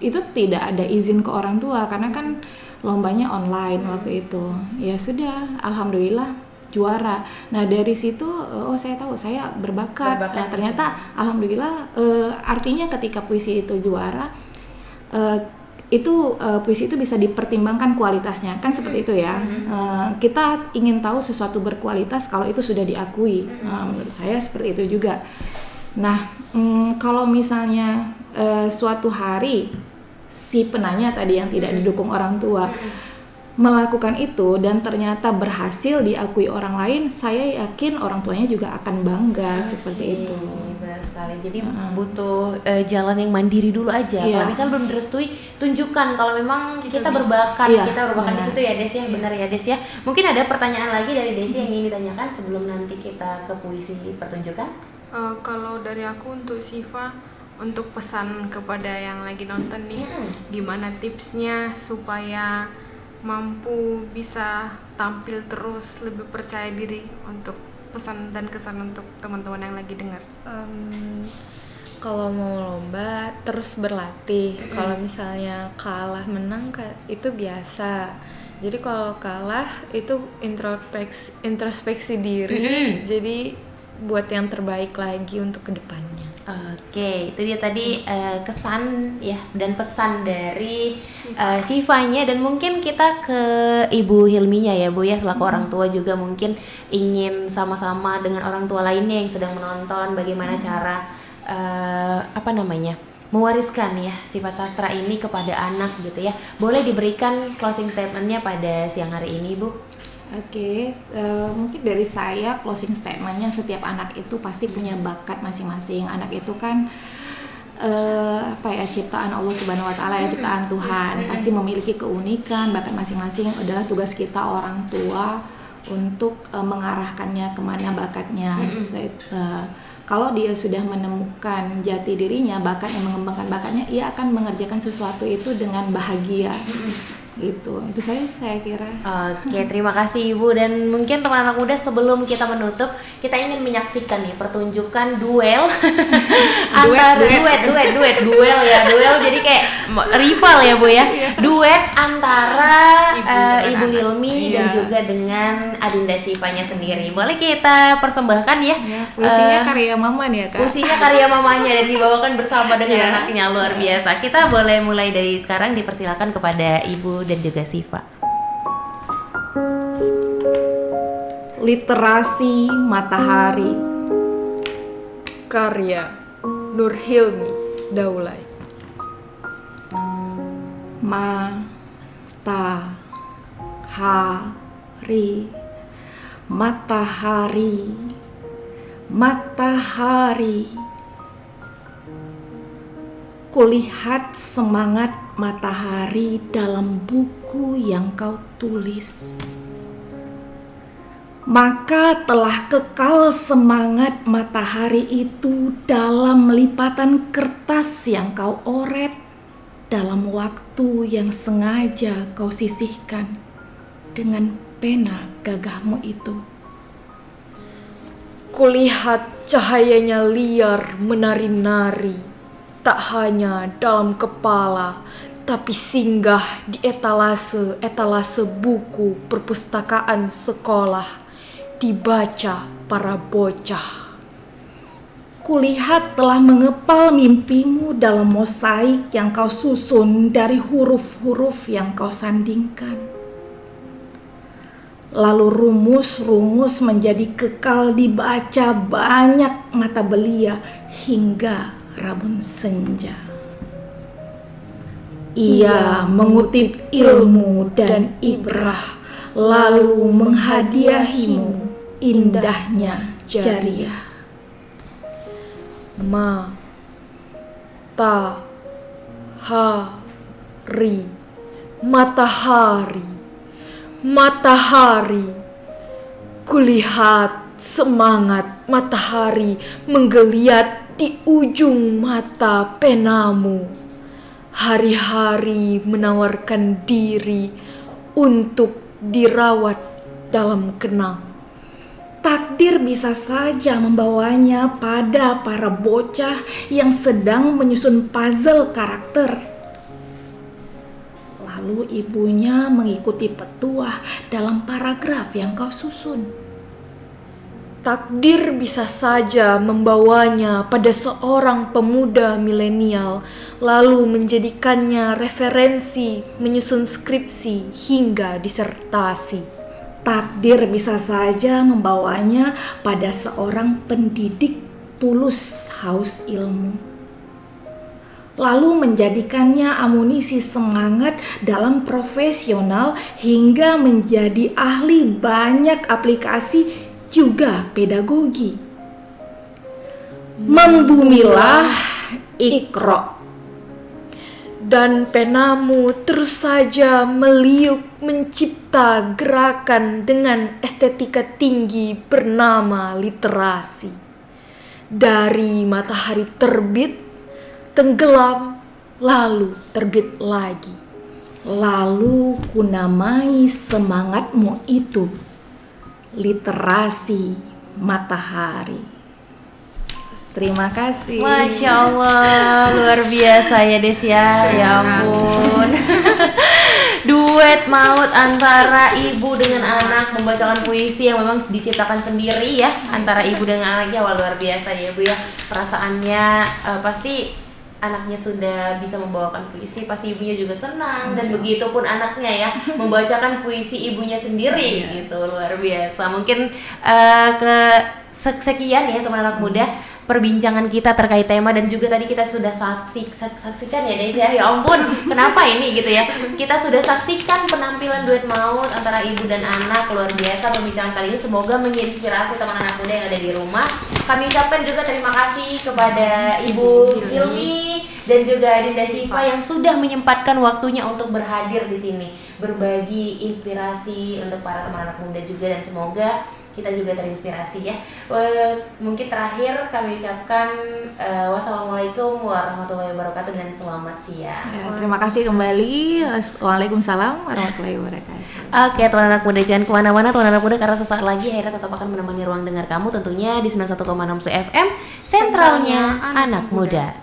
itu tidak ada izin ke orang tua karena kan lombanya online waktu itu. Ya sudah, alhamdulillah juara. Nah dari situ saya tahu saya berbakat. Nah, ternyata alhamdulillah, artinya ketika puisi itu juara, puisi itu bisa dipertimbangkan kualitasnya, kan seperti itu ya. Kita ingin tahu sesuatu berkualitas kalau itu sudah diakui. Menurut saya seperti itu juga. Nah, kalau misalnya suatu hari si penanya tadi yang tidak didukung orang tua melakukan itu dan ternyata berhasil diakui orang lain, saya yakin orang tuanya juga akan bangga seperti itu. Benar sekali. Jadi butuh jalan yang mandiri dulu aja. Kalau misal belum direstui, tunjukkan kalau memang kita berbakat, kita berbakat di situ ya Des ya. Benar ya Des ya. Mungkin ada pertanyaan lagi dari Desi yang ingin ditanyakan sebelum nanti kita ke puisi pertunjukan? Kalau dari aku untuk Siva, untuk pesan kepada yang lagi nonton nih, gimana tipsnya supaya mampu bisa tampil terus, lebih percaya diri, untuk pesan dan kesan untuk teman-teman yang lagi dengar? Kalau mau lomba terus berlatih. Kalau misalnya kalah menang itu biasa. Jadi kalau kalah itu introspeksi diri. Jadi buat yang terbaik lagi untuk kedepannya. Oke, itu dia tadi kesan ya dan pesan dari Sivanya, dan mungkin kita ke Ibu Hilminya ya Bu ya, selaku orang tua juga mungkin ingin sama-sama dengan orang tua lainnya yang sedang menonton bagaimana cara mewariskan ya sifat sastra ini kepada anak gitu ya. Boleh diberikan closing statementnya pada siang hari ini Bu? Oke, mungkin dari saya closing statementnya, setiap anak itu pasti punya bakat masing-masing. Anak itu kan ciptaan Allah Subhanahu Wa Taala ya, ciptaan Tuhan, pasti memiliki keunikan, bakat masing-masing. Adalah tugas kita orang tua untuk mengarahkannya kemana bakatnya. Kalau dia sudah menemukan jati dirinya, bakat yang mengembangkan bakatnya, ia akan mengerjakan sesuatu itu dengan bahagia. Gitu. Itu saya kira. Oke, terima kasih Ibu. Dan mungkin teman anak muda, sebelum kita menutup, kita ingin menyaksikan nih pertunjukan duel antara duel ya, duel jadi kayak rival ya Bu ya. Duet antara Ibu Hilmi dan juga dengan Adinda Syifanya sendiri. Boleh kita persembahkan ya? Puisinya karya mama nih ya Kak. Puisinya karya mamanya dan dibawakan bersama dengan anaknya, luar biasa. Kita boleh mulai dari sekarang, dipersilakan kepada Ibu dan juga Syifa. Literasi Matahari, Karya Nur Hilmi Daulay. Matahari, matahari, matahari. Kulihat semangat matahari dalam buku yang kau tulis. Maka telah kekal semangat matahari itu dalam lipatan kertas yang kau oret, dalam waktu yang sengaja kau sisihkan dengan pena gagahmu itu. Kulihat cahayanya liar menari-nari, tak hanya dalam kepala, tapi singgah di etalase buku perpustakaan sekolah, dibaca para bocah. Kulihat telah mengepal mimpimu dalam mosaik yang kau susun dari huruf-huruf yang kau sandingkan. Lalu rumus-rumus menjadi kekal dibaca banyak mata belia hingga rabun senja. Ia mengutip ilmu dan ibrah, lalu menghadiahimu indahnya jariah. Matahari, matahari, matahari. Kulihat semangat matahari menggeliat di ujung mata penamu. Hari-hari menawarkan diri untuk dirawat dalam kenang. Takdir bisa saja membawanya pada para bocah yang sedang menyusun puzzle karakter. Lalu ibunya mengikuti petuah dalam paragraf yang kau susun. Takdir bisa saja membawanya pada seorang pemuda milenial, lalu menjadikannya referensi menyusun skripsi hingga disertasi. Takdir bisa saja membawanya pada seorang pendidik tulus haus ilmu, lalu menjadikannya amunisi semangat dalam profesional hingga menjadi ahli banyak aplikasi juga pedagogi. Membumilah Iqra, dan penamu terus saja meliuk mencipta gerakan dengan estetika tinggi bernama literasi. Dari matahari terbit, tenggelam, lalu terbit lagi. Lalu kunamai semangatmu itu literasi matahari. Terima kasih. Masya Allah, luar biasa ya Des ya, ya ampun. Duet maut antara ibu dengan anak membacakan puisi yang memang diciptakan sendiri ya, antara ibu dengan anaknya. Wah, luar biasa ya Bu ya. Perasaannya pasti anaknya sudah bisa membawakan puisi, pasti ibunya juga senang, dan begitu pun anaknya ya membacakan puisi ibunya sendiri gitu, luar biasa. Mungkin sekian ya teman anak muda perbincangan kita terkait tema, dan juga tadi kita sudah saksikan ya Dede ya ampun kenapa ini gitu ya, kita sudah saksikan penampilan duet maut antara ibu dan anak. Luar biasa perbincangan kali ini, semoga menginspirasi teman anak muda yang ada di rumah. Kami ucapkan juga terima kasih kepada Ibu Hilmi dan juga Adinda Syifa yang sudah menyempatkan waktunya untuk berhadir di sini, berbagi inspirasi untuk para teman anak muda juga, dan semoga kita juga terinspirasi ya. Mungkin terakhir kami ucapkan wassalamualaikum warahmatullahi wabarakatuh dan selamat siang. Ya, terima kasih kembali. Waalaikumsalam warahmatullahi wabarakatuh. Oke, tuan anak muda, jangan kemana-mana tuan anak muda, karena sesaat lagi Haira tetap akan menemani ruang dengar kamu tentunya di 91,6 FM, sentralnya anak muda.